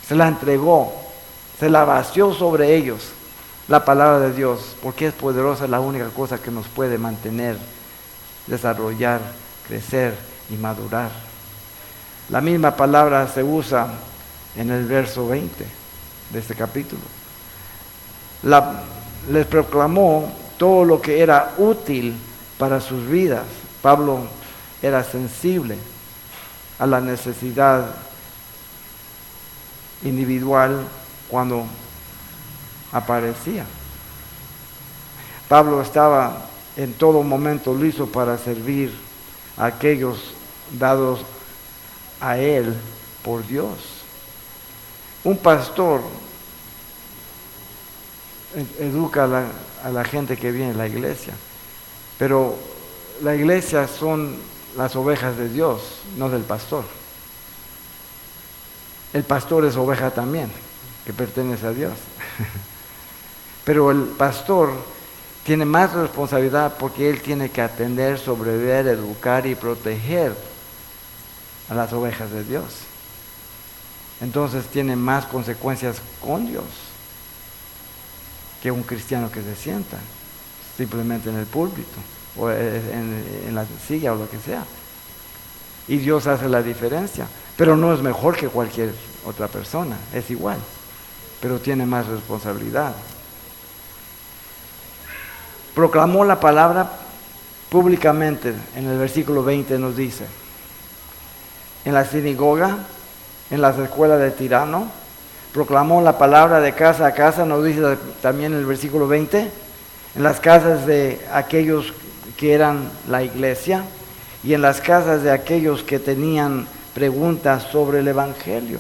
se la entregó, se la vació sobre ellos, la palabra de Dios, porque es poderosa, es la única cosa que nos puede mantener, desarrollar, crecer y madurar. La misma palabra se usa en el verso 20 de este capítulo. Les proclamó todo lo que era útil para sus vidas. Pablo era sensible a la necesidad individual cuando aparecía. Pablo estaba en todo momento listo para servir a aquellos dados a él por Dios. Un pastor educa a la gente que viene a la iglesia, pero la iglesia son las ovejas de Dios, no del pastor. El pastor es oveja también, que pertenece a Dios. Pero el pastor tiene más responsabilidad porque él tiene que atender, sobreviver, educar y proteger a las ovejas de Dios. Entonces tiene más consecuencias con Dios que un cristiano que se sienta simplemente en el púlpito o en la silla o lo que sea. Y Dios hace la diferencia, pero no es mejor que cualquier otra persona, es igual, pero tiene más responsabilidad. Proclamó la palabra públicamente, en el versículo 20 nos dice, en la sinagoga, en las escuelas de Tirano, proclamó la palabra de casa a casa, nos dice también en el versículo 20, en las casas de aquellos que eran la iglesia y en las casas de aquellos que tenían preguntas sobre el Evangelio.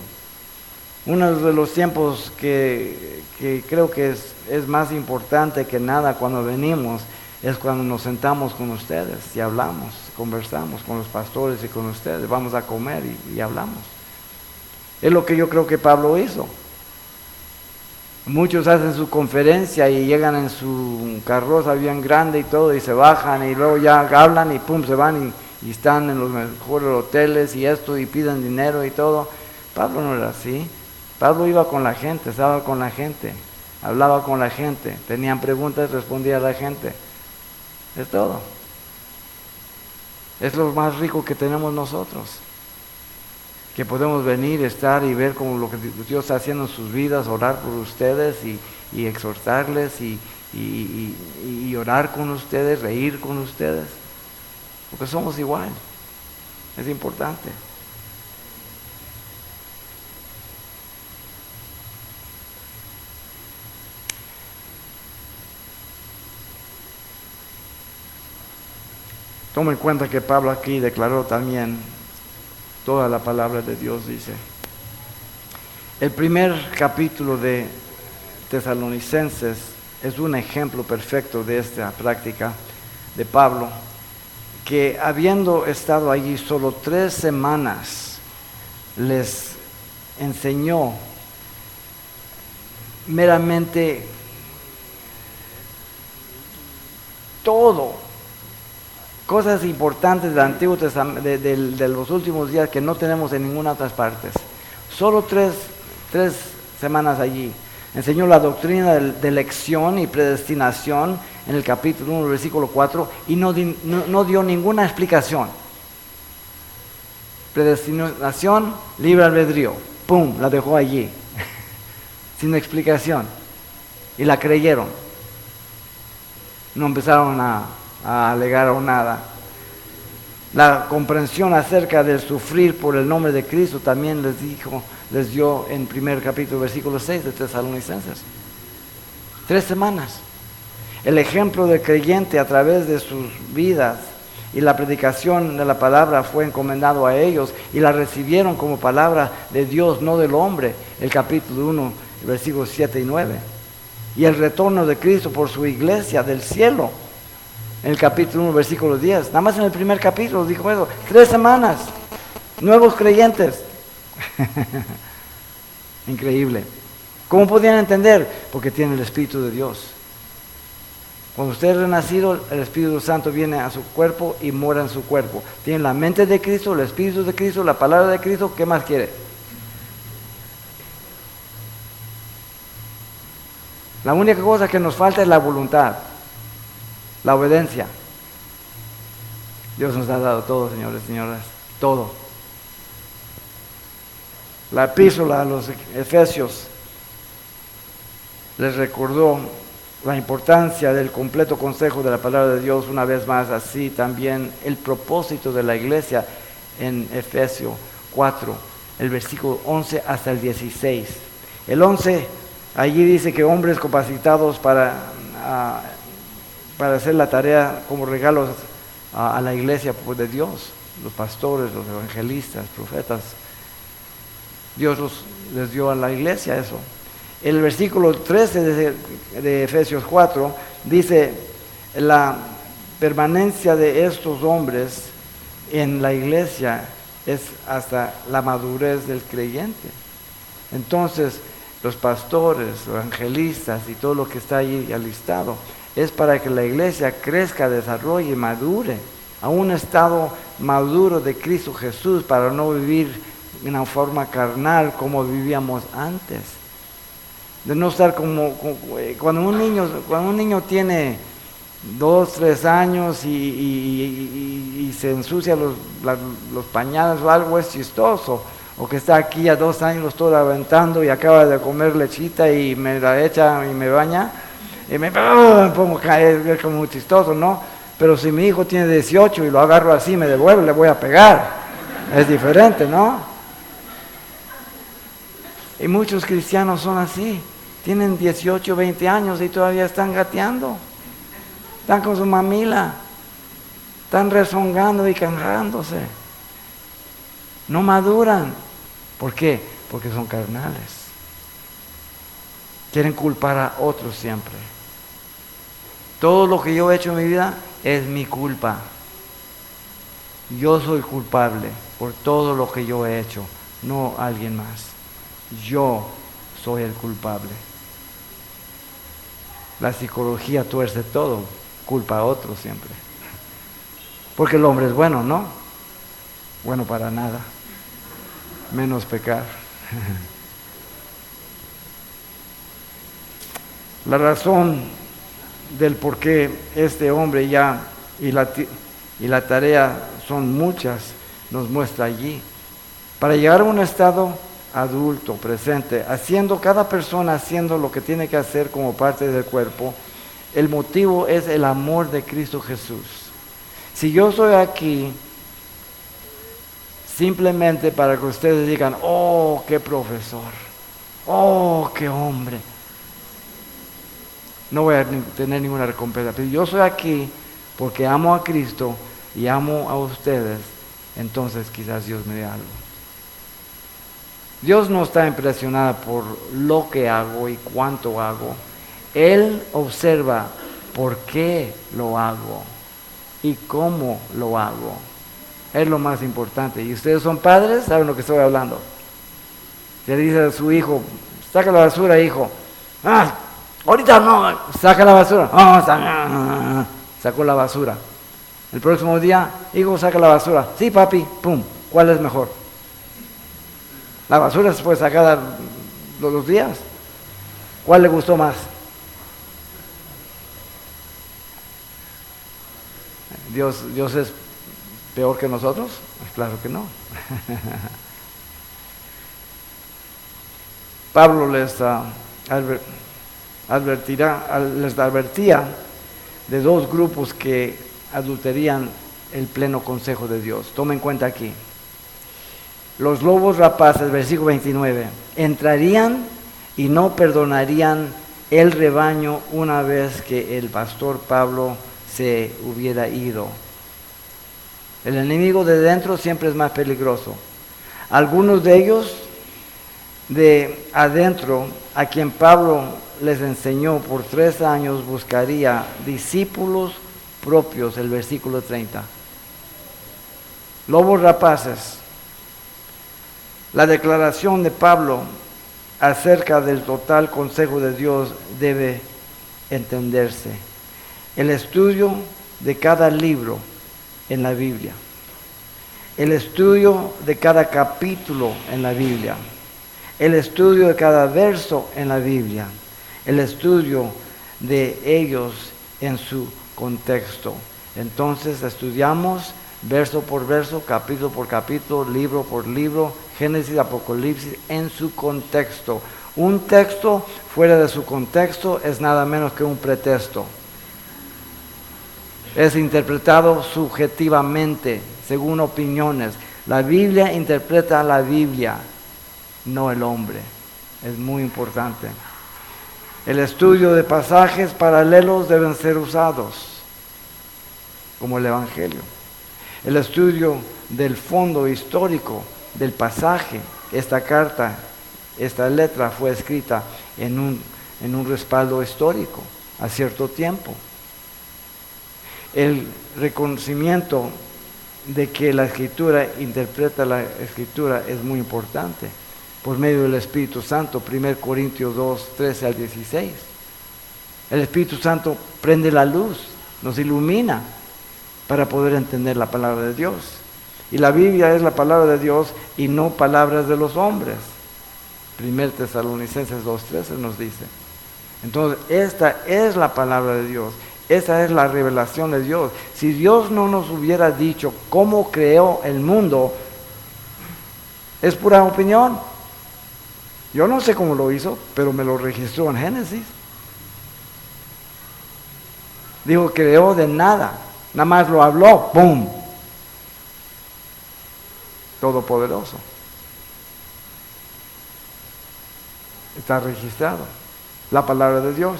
Uno de los tiempos que creo que es más importante que nada cuando venimos es cuando nos sentamos con ustedes y hablamos, conversamos con los pastores y con ustedes, vamos a comer y hablamos. Es lo que yo creo que Pablo hizo. Muchos hacen su conferencia y llegan en su carroza bien grande y todo y se bajan y luego ya hablan y pum, se van y están en los mejores hoteles y esto y piden dinero y todo. Pablo no era así. Pablo iba con la gente, estaba con la gente, hablaba con la gente, tenían preguntas, respondía a la gente. Es todo. Es lo más rico que tenemos nosotros. Que podemos venir, estar y ver como lo que Dios está haciendo en sus vidas, orar por ustedes y exhortarles y orar con ustedes, reír con ustedes. Porque somos igual. Es importante. Toma en cuenta que Pablo aquí declaró también toda la palabra de Dios, dice. El primer capítulo de Tesalonicenses es un ejemplo perfecto de esta práctica de Pablo, que habiendo estado allí solo 3 semanas, les enseñó meramente todo, cosas importantes del Antiguo Testamento, de los últimos días que no tenemos en ninguna otra parte. Solo tres semanas allí. Enseñó la doctrina de elección y predestinación en el capítulo 1, versículo 4, y no dio ninguna explicación. Predestinación, libre albedrío. ¡Pum! La dejó allí, sin explicación. Y la creyeron. No empezaron a alegar o nada. La comprensión acerca del sufrir por el nombre de Cristo también les dio en primer capítulo, versículo 6 de Tesalonicenses. 3 semanas. El ejemplo del creyente a través de sus vidas y la predicación de la palabra fue encomendado a ellos y la recibieron como palabra de Dios, no del hombre. El capítulo 1, versículos 7 y 9. Y el retorno de Cristo por su iglesia del cielo. En el capítulo 1, versículo 10. Nada más en el primer capítulo dijo eso. 3 semanas. Nuevos creyentes. Increíble. ¿Cómo podían entender? Porque tienen el Espíritu de Dios. Cuando usted es renacido, el Espíritu Santo viene a su cuerpo y mora en su cuerpo. Tienen la mente de Cristo, el Espíritu de Cristo, la palabra de Cristo. ¿Qué más quiere? La única cosa que nos falta es la voluntad, la obediencia. Dios nos ha dado todo, señores y señoras, todo. La epístola a los Efesios les recordó la importancia del completo consejo de la palabra de Dios una vez más, así también el propósito de la iglesia en Efesios 4, el versículo 11 hasta el 16. El 11, allí dice que hombres capacitados para hacer la tarea como regalos a la iglesia de Dios, los pastores, los evangelistas, profetas. Dios les dio a la iglesia eso. El versículo 13 de Efesios 4 dice la permanencia de estos hombres en la iglesia es hasta la madurez del creyente. Entonces, los pastores, los evangelistas y todo lo que está ahí alistado es para que la iglesia crezca, desarrolle, madure a un estado maduro de Cristo Jesús, para no vivir en una forma carnal como vivíamos antes. De no estar como cuando un niño tiene 2, 3 años y se ensucia los pañales o algo, es chistoso. O que está aquí a 2 años, lo estoy aventando y acaba de comer lechita y me la echa y me baña y me pongo a caer, es como muy chistoso, ¿no? Pero si mi hijo tiene 18 y lo agarro así, me devuelve, le voy a pegar. Es diferente, ¿no? Y muchos cristianos son así. Tienen 18, 20 años y todavía están gateando. Están con su mamila. Están rezongando y canjándose. No maduran. ¿Por qué? Porque son carnales. Quieren culpar a otros siempre. Todo lo que yo he hecho en mi vida es mi culpa. Yo soy culpable por todo lo que yo he hecho, no alguien más. Yo soy el culpable. La psicología tuerce todo, culpa a otro siempre. Porque el hombre es bueno, ¿no? Bueno para nada, menos pecar. La razón del por qué este hombre ya y la tarea son muchas, nos muestra allí. Para llegar a un estado adulto, presente, cada persona haciendo lo que tiene que hacer como parte del cuerpo, el motivo es el amor de Cristo Jesús. Si yo estoy aquí simplemente para que ustedes digan, oh, qué profesor, oh, qué hombre, no voy a tener ninguna recompensa. Pero yo soy aquí porque amo a Cristo, y amo a ustedes, entonces quizás Dios me dé algo. Dios no está impresionado por lo que hago y cuánto hago. Él observa por qué lo hago y cómo lo hago. Es lo más importante. Y ustedes son padres, saben lo que estoy hablando. Se dice a su hijo, saca la basura, hijo. Ahorita no, saca la basura. Sacó la basura. El próximo día, hijo, saca la basura. Sí, papi, pum. ¿Cuál es mejor? La basura se puede sacar los días. ¿Cuál le gustó más? ¿Dios es peor que nosotros? Claro que no. Pablo les advertía de dos grupos que adulterían el pleno consejo de Dios. Tomen en cuenta aquí. Los lobos rapaces, versículo 29, entrarían y no perdonarían el rebaño una vez que el pastor Pablo se hubiera ido. El enemigo de dentro siempre es más peligroso. Algunos de ellos de adentro, a quien Pablo les enseñó por 3 años, buscaría discípulos propios, el versículo 30. Lobos rapaces. La declaración de Pablo acerca del total consejo de Dios debe entenderse. El estudio de cada libro en la Biblia, el estudio de cada capítulo en la Biblia, el estudio de cada verso en la Biblia, el estudio de ellos en su contexto. Entonces estudiamos verso por verso, capítulo por capítulo, libro por libro, Génesis, Apocalipsis, en su contexto. Un texto fuera de su contexto es nada menos que un pretexto. Es interpretado subjetivamente, según opiniones. La Biblia interpreta a la Biblia, no el hombre. Es muy importante. El estudio de pasajes paralelos deben ser usados, como el Evangelio. El estudio del fondo histórico del pasaje. Esta carta, esta letra fue escrita en un respaldo histórico a cierto tiempo. El reconocimiento de que la Escritura interpreta la Escritura es muy importante por medio del Espíritu Santo. 1 Corintios 2, 13 al 16. El Espíritu Santo prende la luz, nos ilumina para poder entender la palabra de Dios. Y la Biblia es la palabra de Dios y no palabras de los hombres. 1 Tesalonicenses 2:13 nos dice. Entonces, esta es la palabra de Dios. Esa es la revelación de Dios. Si Dios no nos hubiera dicho cómo creó el mundo, es pura opinión. Yo no sé cómo lo hizo, pero me lo registró en Génesis. Dijo, creó de nada. Nada más lo habló, ¡pum! Todopoderoso. Está registrado. La palabra de Dios.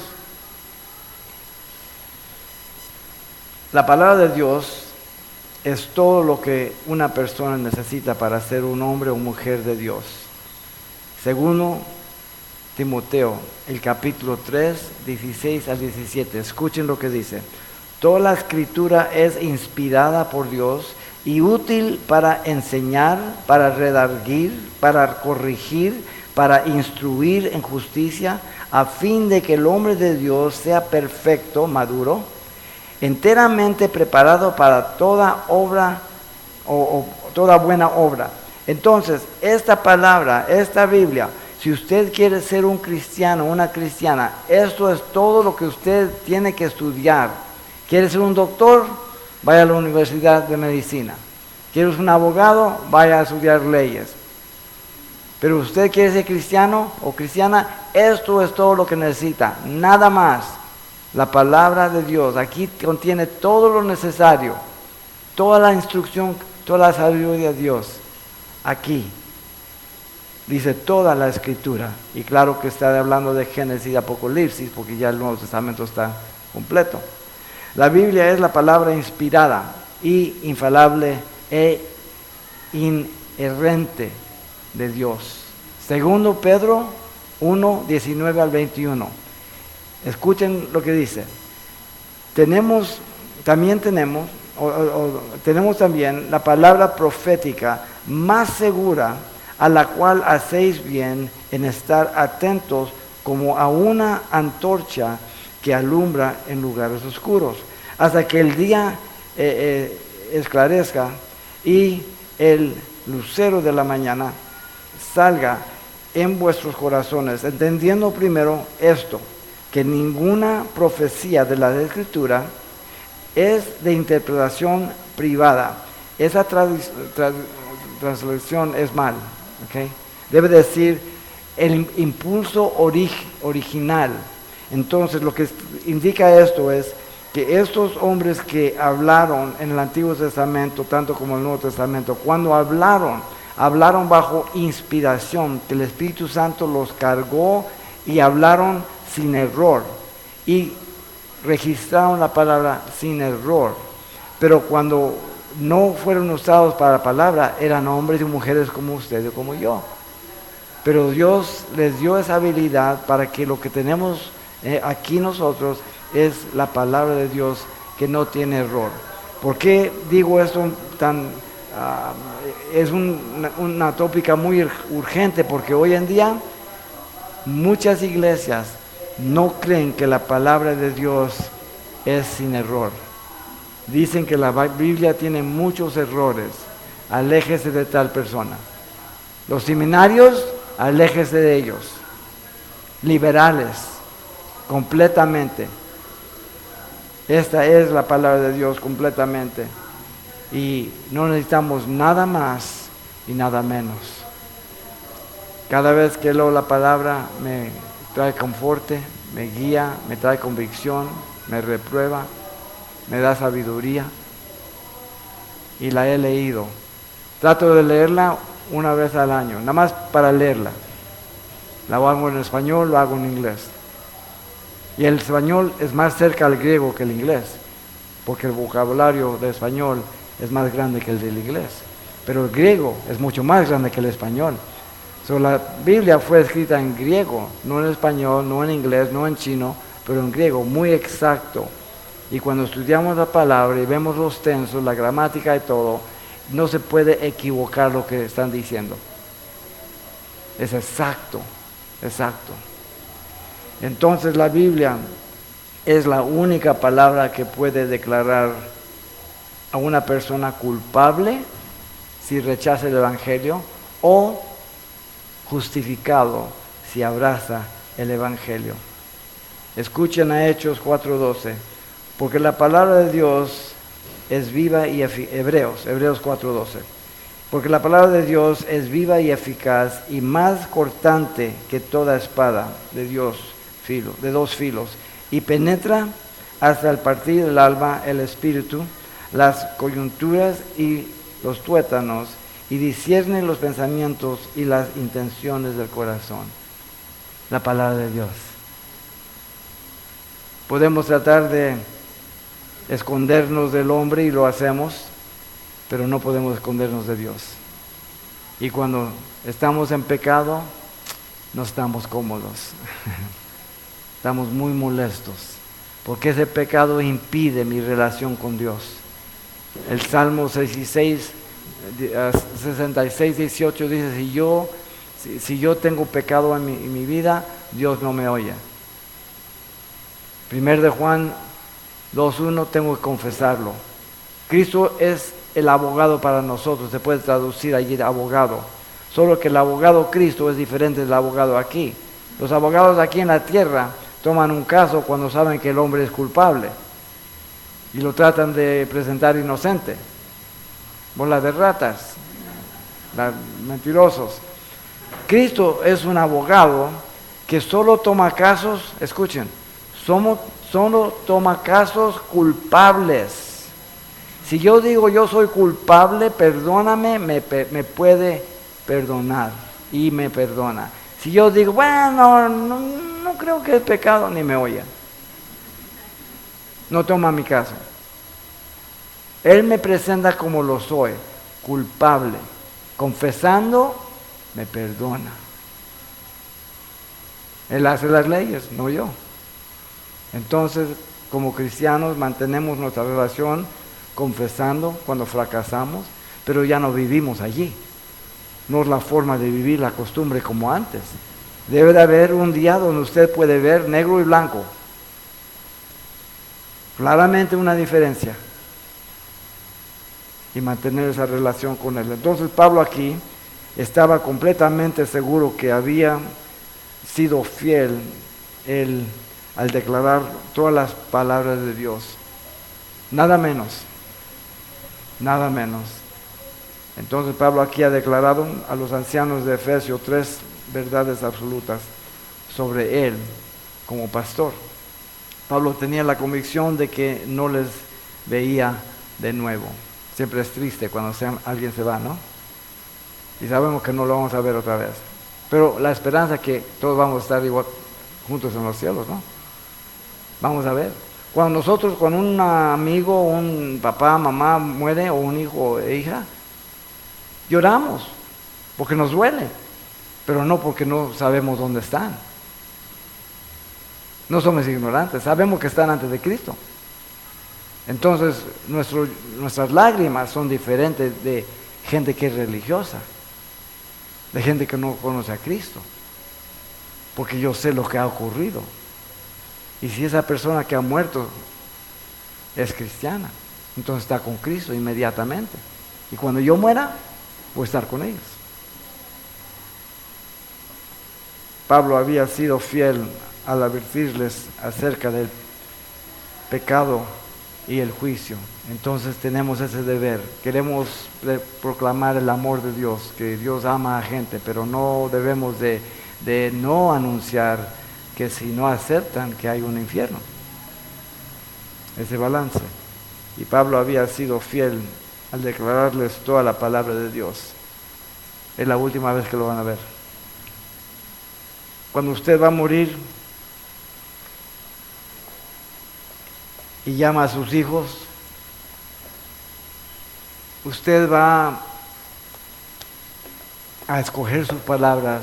La palabra de Dios es todo lo que una persona necesita para ser un hombre o mujer de Dios. Segundo Timoteo, el capítulo 3, 16 al 17. Escuchen lo que dice. Toda la escritura es inspirada por Dios y útil para enseñar, para redarguir, para corregir, para instruir en justicia, a fin de que el hombre de Dios sea perfecto, maduro, enteramente preparado para toda obra o toda buena obra. Entonces, esta palabra, esta Biblia, si usted quiere ser un cristiano, una cristiana, esto es todo lo que usted tiene que estudiar. ¿Quiere ser un doctor? Vaya a la Universidad de Medicina. ¿Quiere ser un abogado? Vaya a estudiar leyes. Pero usted quiere ser cristiano o cristiana, esto es todo lo que necesita, nada más. La palabra de Dios aquí contiene todo lo necesario, toda la instrucción, toda la sabiduría de Dios. Aquí dice toda la escritura, y claro que está hablando de Génesis y Apocalipsis, porque ya el Nuevo Testamento está completo. La Biblia es la palabra inspirada. y infalible e inerrante de Dios. Segundo Pedro 1, 19 al 21. Escuchen lo que dice. Tenemos también la palabra profética más segura, a la cual hacéis bien en estar atentos como a una antorcha que alumbra en lugares oscuros, hasta que el día esclarezca y el lucero de la mañana salga en vuestros corazones, entendiendo primero esto, que ninguna profecía de la Escritura es de interpretación privada. Esa translación es mal, ¿okay? Debe decir el impulso original. Entonces, lo que indica esto es que estos hombres que hablaron en el Antiguo Testamento, tanto como el Nuevo Testamento, cuando hablaron bajo inspiración, que el Espíritu Santo los cargó y hablaron sin error y registraron la palabra sin error. Pero cuando no fueron usados para la palabra, eran hombres y mujeres como usted y como yo. Pero Dios les dio esa habilidad para que lo que tenemos aquí nosotros es la palabra de Dios que no tiene error. ¿Por qué digo esto es una tópica muy urgente? Porque hoy en día muchas iglesias no creen que la palabra de Dios es sin error. Dicen que la Biblia tiene muchos errores. Aléjese de tal persona. Los seminarios, aléjese de ellos. Liberales, completamente. Esta es la palabra de Dios completamente. Y no necesitamos nada más y nada menos. Cada vez que leo la palabra me trae conforte, me guía, me trae convicción, me reprueba, me da sabiduría. Y la he leído. Trato de leerla una vez al año, nada más para leerla. La hago en español, lo hago en inglés. Y el español es más cerca al griego que el inglés, porque el vocabulario del español es más grande que el del inglés. Pero el griego es mucho más grande que el español. La Biblia fue escrita en griego, no en español, no en inglés, no en chino, pero en griego, muy exacto. Y cuando estudiamos la palabra y vemos los tensos, la gramática y todo, no se puede equivocar lo que están diciendo. Es exacto, exacto. Entonces la Biblia es la única palabra que puede declarar a una persona culpable si rechaza el Evangelio o justificado si abraza el Evangelio. Escuchen a Hechos 4:12, porque la palabra de Dios es viva y Hebreos 4:12, porque la palabra de Dios es viva y eficaz y más cortante que toda espada de dos filos, y penetra hasta el partir del alma, el espíritu, las coyunturas y los tuétanos, y discierne los pensamientos y las intenciones del corazón. La palabra de Dios. Podemos tratar de escondernos del hombre y lo hacemos, pero no podemos escondernos de Dios. Y cuando estamos en pecado, no estamos cómodos. Estamos muy molestos, porque ese pecado impide mi relación con Dios. El Salmo 66, 18 dice, si yo tengo pecado en mi vida, Dios no me oye. 1 de Juan 2:1, tengo que confesarlo. Cristo es el abogado para nosotros, se puede traducir allí abogado. Solo que el abogado Cristo es diferente del abogado aquí. Los abogados aquí en la tierra toman un caso cuando saben que el hombre es culpable y lo tratan de presentar inocente. Bola de ratas, mentirosos. Cristo es un abogado que solo toma casos, escuchen, solo toma casos culpables. Si yo digo yo soy culpable, perdóname, me puede perdonar y me perdona. Si yo digo, bueno, no creo que es pecado, ni me oye. No toma mi caso. Él me presenta como lo soy, culpable. Confesando, me perdona. Él hace las leyes, no yo. Entonces, como cristianos, mantenemos nuestra relación confesando cuando fracasamos, pero ya no vivimos allí. No es la forma de vivir, la costumbre como antes. Debe de haber un día donde usted puede ver negro y blanco. Claramente una diferencia. Y mantener esa relación con Él. Entonces Pablo aquí estaba completamente seguro que había sido fiel él al declarar todas las palabras de Dios. Nada menos. Nada menos. Entonces Pablo aquí ha declarado a los ancianos de Efesios 3 verdades absolutas sobre él como pastor. Pablo tenía la convicción de que no les veía de nuevo. Siempre es triste cuando alguien se va, ¿no? Y sabemos que no lo vamos a ver otra vez. Pero la esperanza es que todos vamos a estar igual juntos en los cielos, ¿no? Vamos a ver. Cuando un amigo, un papá, mamá muere, o un hijo o hija, lloramos, porque nos duele, pero no porque no sabemos dónde están. No somos ignorantes, sabemos que están antes de Cristo. Entonces, nuestras lágrimas son diferentes de gente que es religiosa, de gente que no conoce a Cristo, porque yo sé lo que ha ocurrido. Y si esa persona que ha muerto es cristiana, entonces está con Cristo inmediatamente. Y cuando yo muera, voy a estar con ellos. Pablo había sido fiel al advertirles acerca del pecado y el juicio. Entonces tenemos ese deber. Queremos proclamar el amor de Dios, que Dios ama a gente, pero no debemos de no anunciar que si no aceptan que hay un infierno. Ese balance. Y Pablo había sido fiel al declararles toda la palabra de Dios. Es la última vez que lo van a ver. Cuando usted va a morir y llama a sus hijos, usted va a escoger sus palabras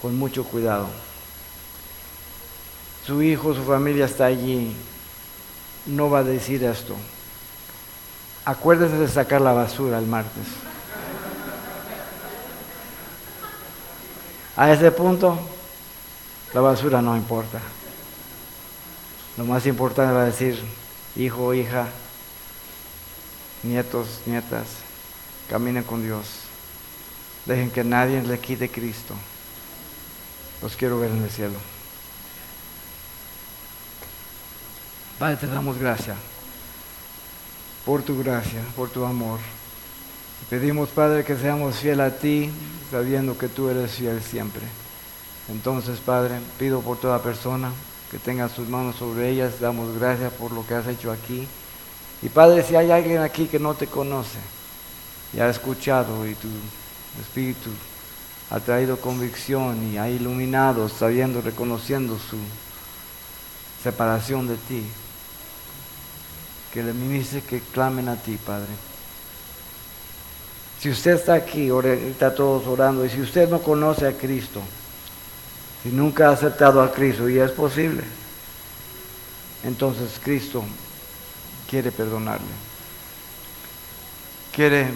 con mucho cuidado. Su hijo, su familia está allí, no va a decir esto. Acuérdese de sacar la basura el martes. A ese punto, la basura no importa. Lo más importante va a decir, hijo, hija, nietos, nietas, caminen con Dios. Dejen que nadie le quite Cristo. Los quiero ver en el cielo. Padre, te damos gracias por tu gracia, por tu amor. Pedimos, Padre, que seamos fieles a ti, sabiendo que tú eres fiel siempre. Entonces, Padre, pido por toda persona que tenga sus manos sobre ellas. Damos gracias por lo que has hecho aquí. Y Padre, si hay alguien aquí que no te conoce y ha escuchado y tu Espíritu ha traído convicción y ha iluminado, sabiendo, reconociendo su separación de ti, que le ministre, que clamen a ti, Padre. Si usted está aquí, ahorita todos orando, y si usted no conoce a Cristo, si nunca ha aceptado a Cristo, y es posible, entonces Cristo quiere perdonarle. Quiere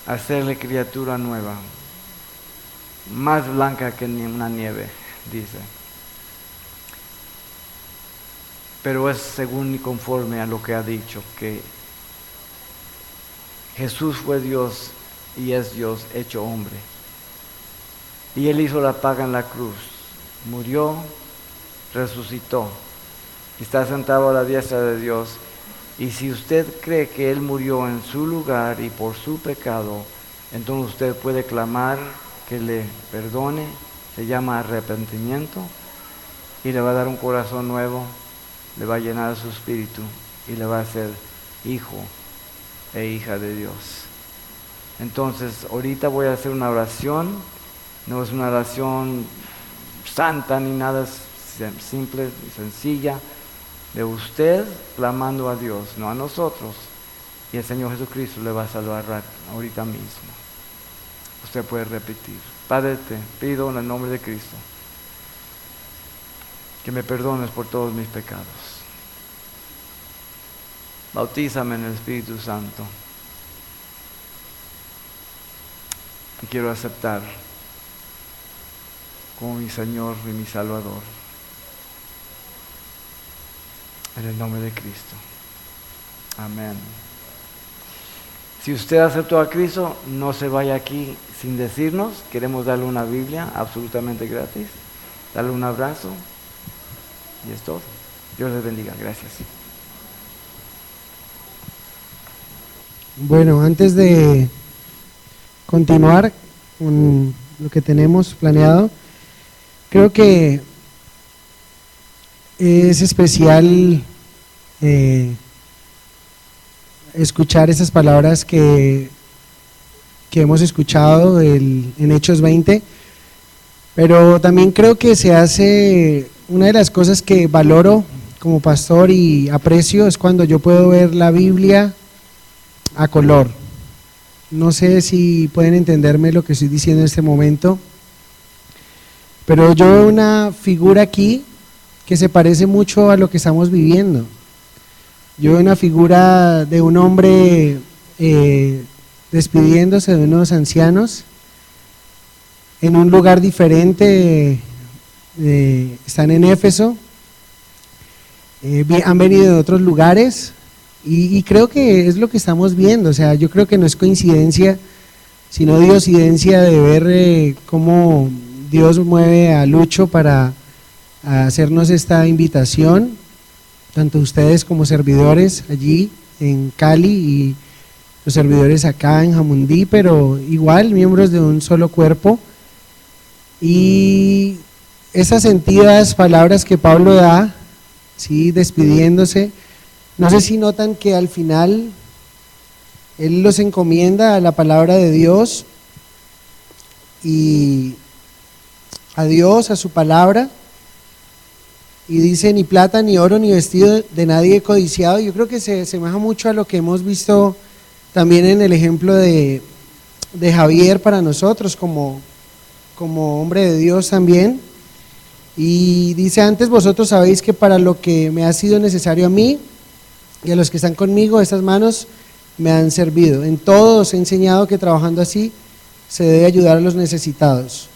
hacerle criatura nueva, más blanca que una nieve, dice. Pero es según y conforme a lo que ha dicho, que Jesús fue Dios y es Dios hecho hombre. Y Él hizo la paga en la cruz, murió, resucitó, y está sentado a la diestra de Dios. Y si usted cree que Él murió en su lugar y por su pecado, entonces usted puede clamar que le perdone, se llama arrepentimiento, y le va a dar un corazón nuevo, le va a llenar su espíritu y le va a hacer hijo e hija de Dios. Entonces, ahorita voy a hacer una oración, no es una oración santa ni nada, es simple y sencilla, de usted clamando a Dios, no a nosotros, y el Señor Jesucristo le va a salvar ahorita mismo. Usted puede repetir: Padre, te pido en el nombre de Cristo que me perdones por todos mis pecados. Bautízame en el Espíritu Santo. Y quiero aceptar como mi Señor y mi Salvador. En el nombre de Cristo. Amén. Si usted aceptó a Cristo, no se vaya aquí sin decirnos. Queremos darle una Biblia absolutamente gratis. Darle un abrazo. Y es todo. Dios les bendiga. Gracias. Bueno, antes de continuar con lo que tenemos planeado, creo que es especial escuchar esas palabras que hemos escuchado en Hechos 20, pero también creo que se hace, una de las cosas que valoro como pastor y aprecio es cuando yo puedo ver la Biblia a color. No sé si pueden entenderme lo que estoy diciendo en este momento, pero yo veo una figura aquí que se parece mucho a lo que estamos viviendo. Yo veo una figura de un hombre despidiéndose de unos ancianos en un lugar diferente. Están en Éfeso, han venido de otros lugares y creo que es lo que estamos viendo. O sea, yo creo que no es coincidencia, sino diosidencia de ver cómo Dios mueve a Lucho para hacernos esta invitación, tanto ustedes como servidores allí en Cali y los servidores acá en Jamundí, pero igual miembros de un solo cuerpo. Y esas sentidas palabras que Pablo da, ¿sí?, despidiéndose, no sé si notan que al final él los encomienda a la palabra de Dios y a Dios, a su palabra, y dice: ni plata, ni oro, ni vestido de nadie he codiciado. Yo creo que se asemeja mucho a lo que hemos visto también en el ejemplo de Javier para nosotros como hombre de Dios también. Y dice: antes vosotros sabéis que para lo que me ha sido necesario a mí y a los que están conmigo, estas manos me han servido. En todo os he enseñado que trabajando así se debe ayudar a los necesitados.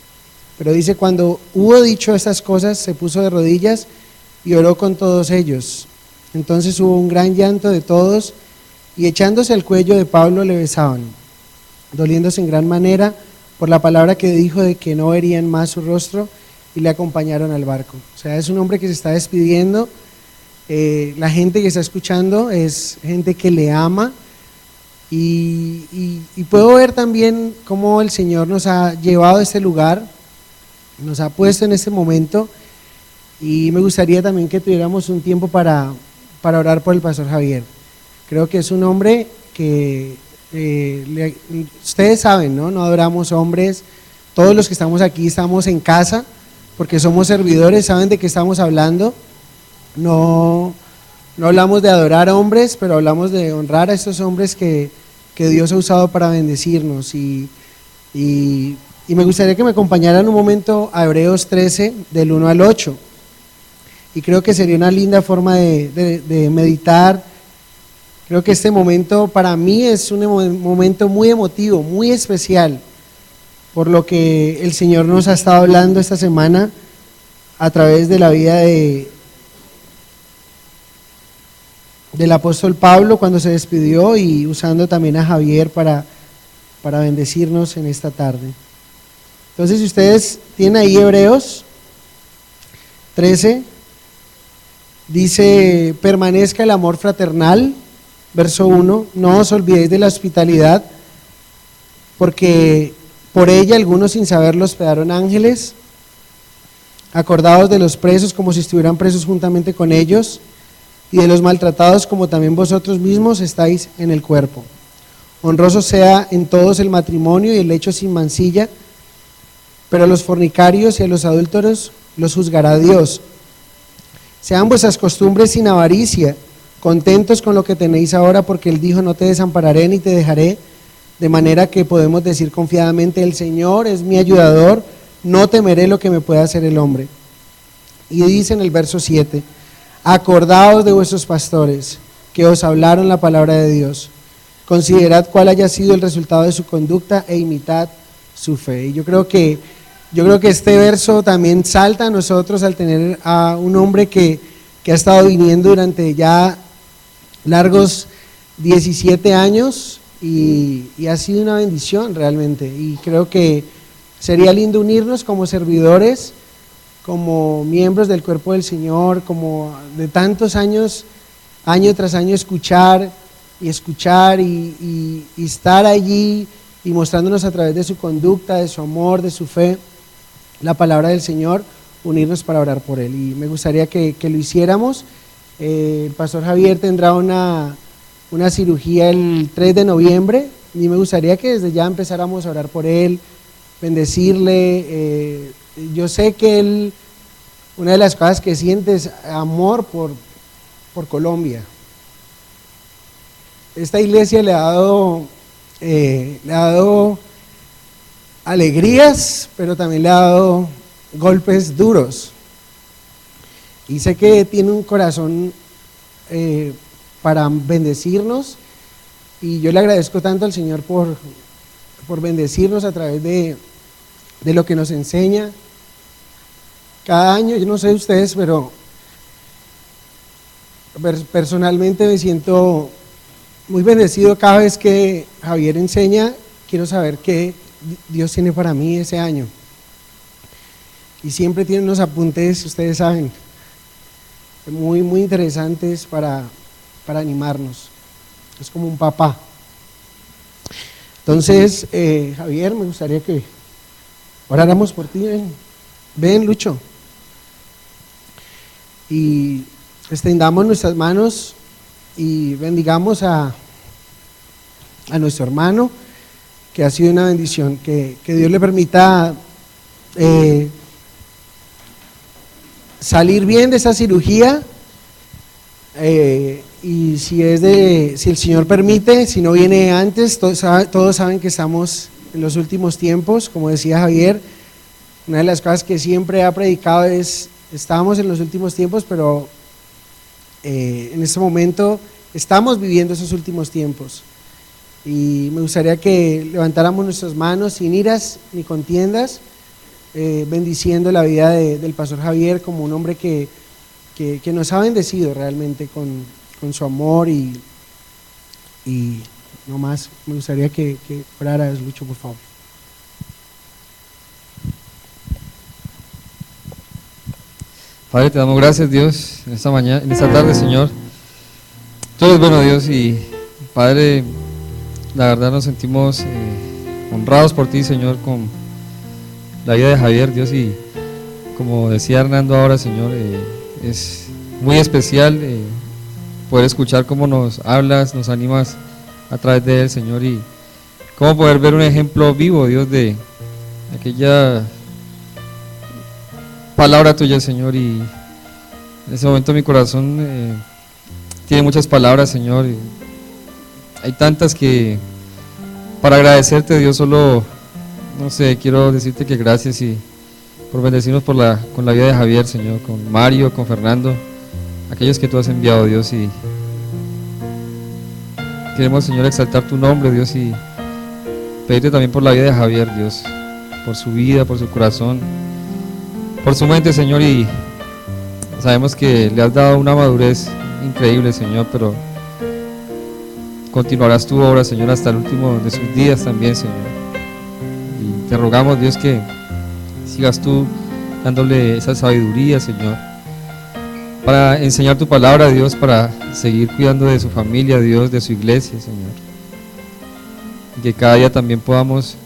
Pero dice: cuando hubo dicho estas cosas, se puso de rodillas y oró con todos ellos. Entonces hubo un gran llanto de todos, y echándose al cuello de Pablo le besaban, doliéndose en gran manera por la palabra que dijo de que no verían más su rostro, y le acompañaron al barco. O sea, es un hombre que se está despidiendo. La gente que está escuchando es gente que le ama, y puedo ver también cómo el Señor nos ha llevado a este lugar, nos ha puesto en este momento, y me gustaría también que tuviéramos un tiempo para orar por el pastor Javier. Creo que es un hombre que ustedes saben, ¿no? No adoramos hombres. Todos los que estamos aquí estamos en casa porque somos servidores, saben de qué estamos hablando. No hablamos de adorar hombres, pero hablamos de honrar a estos hombres que Dios ha usado para bendecirnos. Y me gustaría que me acompañaran un momento a Hebreos 13, del 1 al 8. Y creo que sería una linda forma de meditar. Creo que este momento para mí es un momento muy emotivo, muy especial, por lo que el Señor nos ha estado hablando esta semana a través de la vida del apóstol Pablo cuando se despidió, y usando también a Javier para bendecirnos en esta tarde. Entonces, si ustedes tienen ahí Hebreos 13, dice: permanezca el amor fraternal. Verso 1, no os olvidéis de la hospitalidad, porque por ella algunos sin saberlo hospedaron ángeles. Acordaos de los presos como si estuvieran presos juntamente con ellos, y de los maltratados como también vosotros mismos estáis en el cuerpo. Honroso sea en todos el matrimonio y el lecho sin mancilla, pero a los fornicarios y a los adúlteros los juzgará Dios. Sean vuestras costumbres sin avaricia, contentos con lo que tenéis ahora, porque Él dijo, no te desampararé ni te dejaré, de manera que podemos decir confiadamente, el Señor es mi ayudador, no temeré lo que me pueda hacer el hombre. Y dice en el verso 7, acordaos de vuestros pastores, que os hablaron la palabra de Dios, considerad cuál haya sido el resultado de su conducta e imitad su fe. Y yo creo que este verso también salta a nosotros al tener a un hombre que ha estado viniendo durante ya largos 17 años y ha sido una bendición realmente. Y creo que sería lindo unirnos como servidores, como miembros del cuerpo del Señor, como de tantos años, año tras año, escuchar y estar allí y mostrándonos a través de su conducta, de su amor, de su fe, la palabra del Señor, unirnos para orar por Él. Y me gustaría que lo hiciéramos. El pastor Javier tendrá una cirugía el 3 de noviembre y me gustaría que desde ya empezáramos a orar por Él, bendecirle. Yo sé que Él, una de las cosas que siente es amor por Colombia. Esta iglesia le ha dado alegrías, pero también le ha dado golpes duros. Y sé que tiene un corazón para bendecirnos, y yo le agradezco tanto al Señor por bendecirnos a través de lo que nos enseña cada año. Yo no sé ustedes, pero personalmente me siento muy bendecido cada vez que Javier enseña. Quiero saber qué Dios tiene para mí ese año. Y siempre tiene unos apuntes, ustedes saben, muy, muy interesantes para animarnos. Es como un papá. Entonces, Javier, me gustaría que oráramos por ti. Ven, Lucho. Y extendamos nuestras manos y bendigamos a nuestro hermano, que ha sido una bendición, que Dios le permita salir bien de esa cirugía, y si el Señor permite, si no viene antes, todos saben que estamos en los últimos tiempos. Como decía Javier, una de las cosas que siempre ha predicado es, estamos en los últimos tiempos, pero en este momento estamos viviendo esos últimos tiempos. Y me gustaría que levantáramos nuestras manos sin iras ni contiendas, bendiciendo la vida del pastor Javier como un hombre que nos ha bendecido realmente con su amor, y no más. Me gustaría que oraras, Lucho, por favor. Padre, te damos gracias, Dios, en esta mañana, en esta tarde, Señor. Tú eres bueno, Dios, y Padre, la verdad nos sentimos honrados por ti, Señor, con la vida de Javier, Dios, y como decía Hernando ahora, Señor, es muy especial poder escuchar cómo nos hablas, nos animas a través de él, Señor, y cómo poder ver un ejemplo vivo, Dios, de aquella palabra tuya, Señor. Y en ese momento mi corazón tiene muchas palabras, Señor, y hay tantas que para agradecerte, Dios, solo, no sé, quiero decirte que gracias y por bendecirnos con la vida de Javier, Señor, con Mario, con Fernando, aquellos que tú has enviado, Dios, y queremos, Señor, exaltar tu nombre, Dios, y pedirte también por la vida de Javier, Dios, por su vida, por su corazón, por su mente, Señor, y sabemos que le has dado una madurez increíble, Señor, pero continuarás tu obra, Señor, hasta el último de sus días también, Señor. Y te rogamos, Dios, que sigas tú dándole esa sabiduría, Señor, para enseñar tu palabra, Dios, para seguir cuidando de su familia, Dios, de su iglesia, Señor. Y que cada día también podamos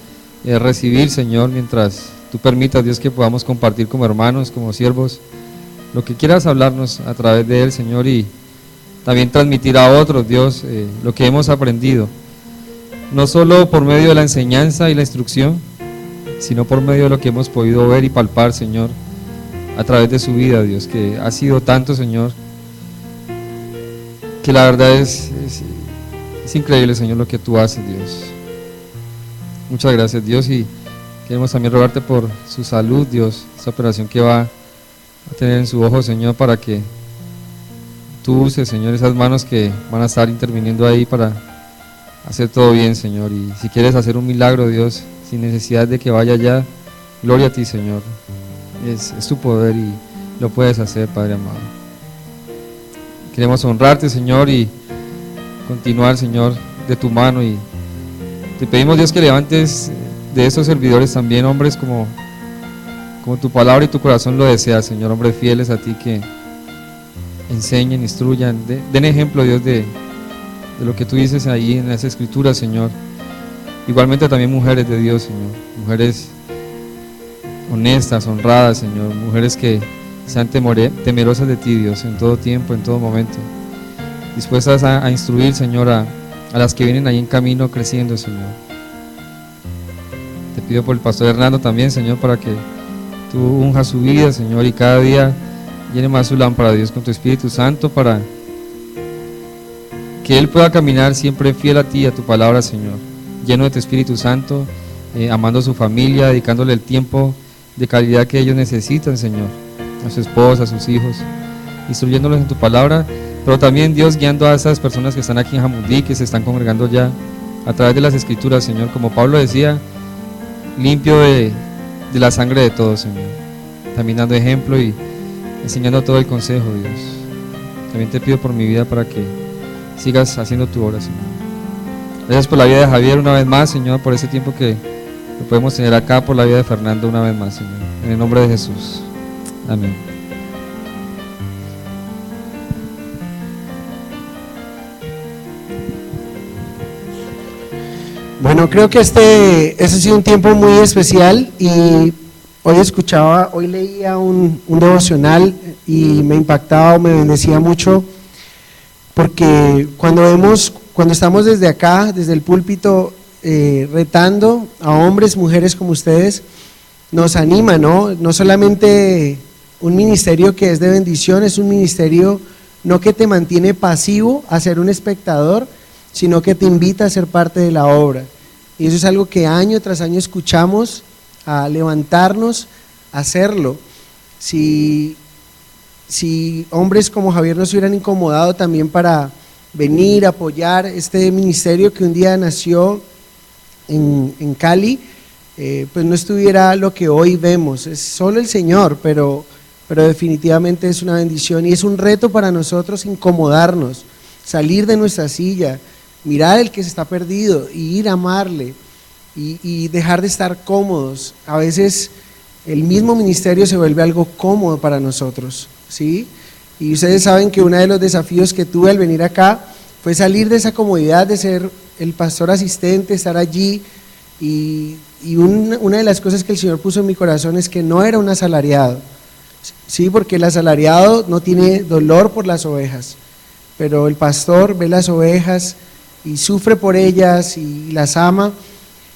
recibir, Señor, mientras tú permitas, Dios, que podamos compartir como hermanos, como siervos, lo que quieras hablarnos a través de él, Señor, y también transmitir a otros, Dios, lo que hemos aprendido, no solo por medio de la enseñanza y la instrucción, sino por medio de lo que hemos podido ver y palpar, Señor, a través de su vida, Dios, que ha sido tanto, Señor, que la verdad es increíble, Señor, lo que tú haces, Dios. Muchas gracias, Dios, y queremos también rogarte por su salud, Dios, esa operación que va a tener en su ojo, Señor, para que tú uses, Señor, esas manos que van a estar interviniendo ahí para hacer todo bien, Señor. Y si quieres hacer un milagro, Dios, sin necesidad de que vaya allá, gloria a ti, Señor. Es tu poder y lo puedes hacer, Padre amado. Queremos honrarte, Señor, y continuar, Señor, de tu mano, y te pedimos, Dios, que levantes de estos servidores también hombres como tu palabra y tu corazón lo desea, Señor, hombres fieles a ti que enseñen, instruyan, den ejemplo, Dios, de lo que tú dices ahí en las escrituras, Señor. Igualmente también mujeres de Dios, Señor, mujeres honestas, honradas, Señor, mujeres que sean temerosas de ti, Dios, en todo tiempo, en todo momento, dispuestas a instruir, Señor, a las que vienen ahí en camino creciendo, Señor. Te pido por el pastor Hernando también, Señor, para que tú unjas su vida, Señor, y cada día llene más su lámpara, Dios, con tu Espíritu Santo, para que él pueda caminar siempre fiel a ti, a tu palabra, Señor, lleno de tu Espíritu Santo, amando a su familia, dedicándole el tiempo de calidad que ellos necesitan, Señor, a su esposa, a sus hijos, instruyéndolos en tu palabra, pero también, Dios, guiando a esas personas que están aquí en Jamundí, que se están congregando ya a través de las Escrituras, Señor, como Pablo decía, limpio de la sangre de todos, Señor, también dando ejemplo y enseñando todo el consejo, Dios. También te pido por mi vida para que sigas haciendo tu obra, Señor. Gracias por la vida de Javier una vez más, Señor, por ese tiempo que podemos tener acá, por la vida de Fernando una vez más, Señor, en el nombre de Jesús, amén. Bueno, creo que este ha sido un tiempo muy especial, y hoy leía un devocional y me impactaba, me bendecía mucho, porque cuando estamos desde acá, desde el púlpito, retando a hombres, mujeres como ustedes, nos anima, ¿no? No solamente un ministerio que es de bendición, es un ministerio no que te mantiene pasivo a ser un espectador, sino que te invita a ser parte de la obra. Y eso es algo que año tras año escuchamos, a levantarnos, a hacerlo. Si hombres como Javier nos hubieran incomodado también para venir a apoyar este ministerio que un día nació en Cali, pues no estuviera lo que hoy vemos. Es solo el Señor, pero definitivamente es una bendición y es un reto para nosotros incomodarnos, salir de nuestra silla, mirar el que se está perdido y ir a amarle y dejar de estar cómodos. A veces el mismo ministerio se vuelve algo cómodo para nosotros, ¿sí? Y ustedes saben que uno de los desafíos que tuve al venir acá fue salir de esa comodidad de ser el pastor asistente, estar allí, y una de las cosas que el Señor puso en mi corazón es que no era un asalariado, ¿sí? Porque el asalariado no tiene dolor por las ovejas, pero el pastor ve las ovejas y sufre por ellas y las ama,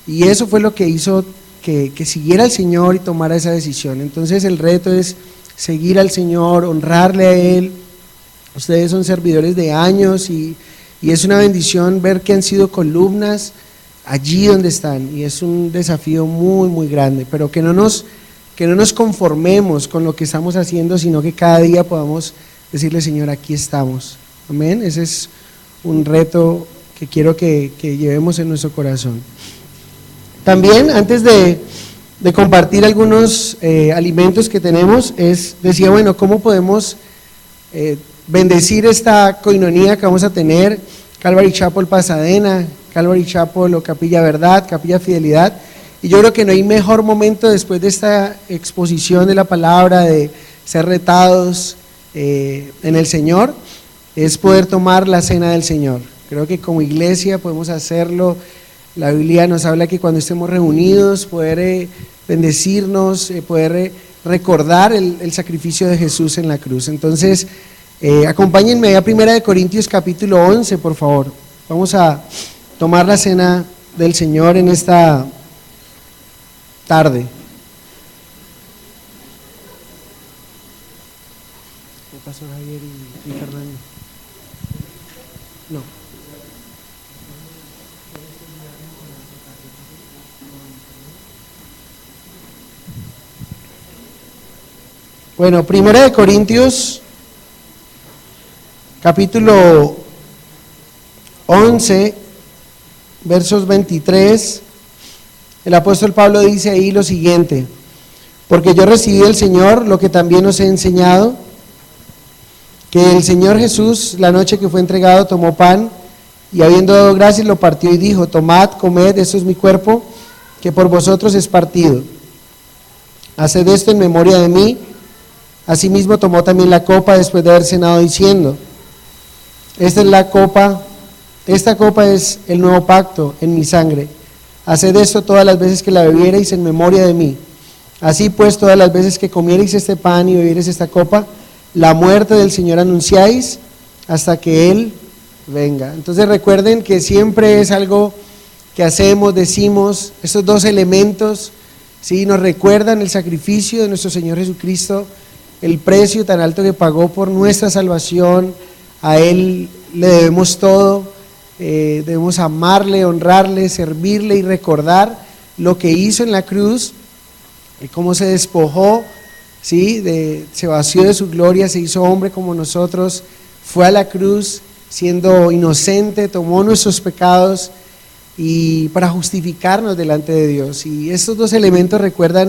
y eso fue lo que hizo que siguiera al Señor y tomara esa decisión. Entonces el reto es seguir al Señor, honrarle a Él. Ustedes son servidores de años y es una bendición ver que han sido columnas allí donde están, y es un desafío muy muy grande, pero que no nos conformemos con lo que estamos haciendo, sino que cada día podamos decirle: Señor, aquí estamos. Amén. Ese es un reto que quiero que llevemos en nuestro corazón. También, antes de compartir algunos alimentos que tenemos, decía, bueno, ¿cómo podemos bendecir esta coinonía que vamos a tener? Calvary Chapel Pasadena, Calvary Chapel o Capilla Verdad, Capilla Fidelidad. Y yo creo que no hay mejor momento después de esta exposición de la palabra, de ser retados en el Señor, es poder tomar la cena del Señor. Creo que como iglesia podemos hacerlo. La Biblia nos habla que cuando estemos reunidos, poder bendecirnos, poder recordar el sacrificio de Jesús en la cruz. Entonces, acompáñenme a 1 Corintios capítulo 11, por favor. Vamos a tomar la cena del Señor en esta tarde. ¿Qué pasó, Javier y Fernando? No. Bueno, Primera de Corintios, capítulo 11, versos 23, el apóstol Pablo dice ahí lo siguiente: porque yo recibí del Señor lo que también os he enseñado, que el Señor Jesús, la noche que fue entregado, tomó pan, y habiendo dado gracias lo partió y dijo: tomad, comed, esto es mi cuerpo, que por vosotros es partido. Haced esto en memoria de mí. Asimismo tomó también la copa después de haber cenado, diciendo: esta copa es el nuevo pacto en mi sangre. Haced esto todas las veces que la bebiereis en memoria de mí. Así pues, todas las veces que comiereis este pan y bebiereis esta copa, la muerte del Señor anunciáis hasta que Él venga. Entonces recuerden que siempre es algo que hacemos, decimos, estos dos elementos, ¿sí?, nos recuerdan el sacrificio de nuestro Señor Jesucristo, el precio tan alto que pagó por nuestra salvación. A Él le debemos todo, debemos amarle, honrarle, servirle y recordar lo que hizo en la cruz, y cómo se despojó, ¿sí?, se vació de su gloria, se hizo hombre como nosotros, fue a la cruz siendo inocente, tomó nuestros pecados y para justificarnos delante de Dios. Y estos dos elementos recuerdan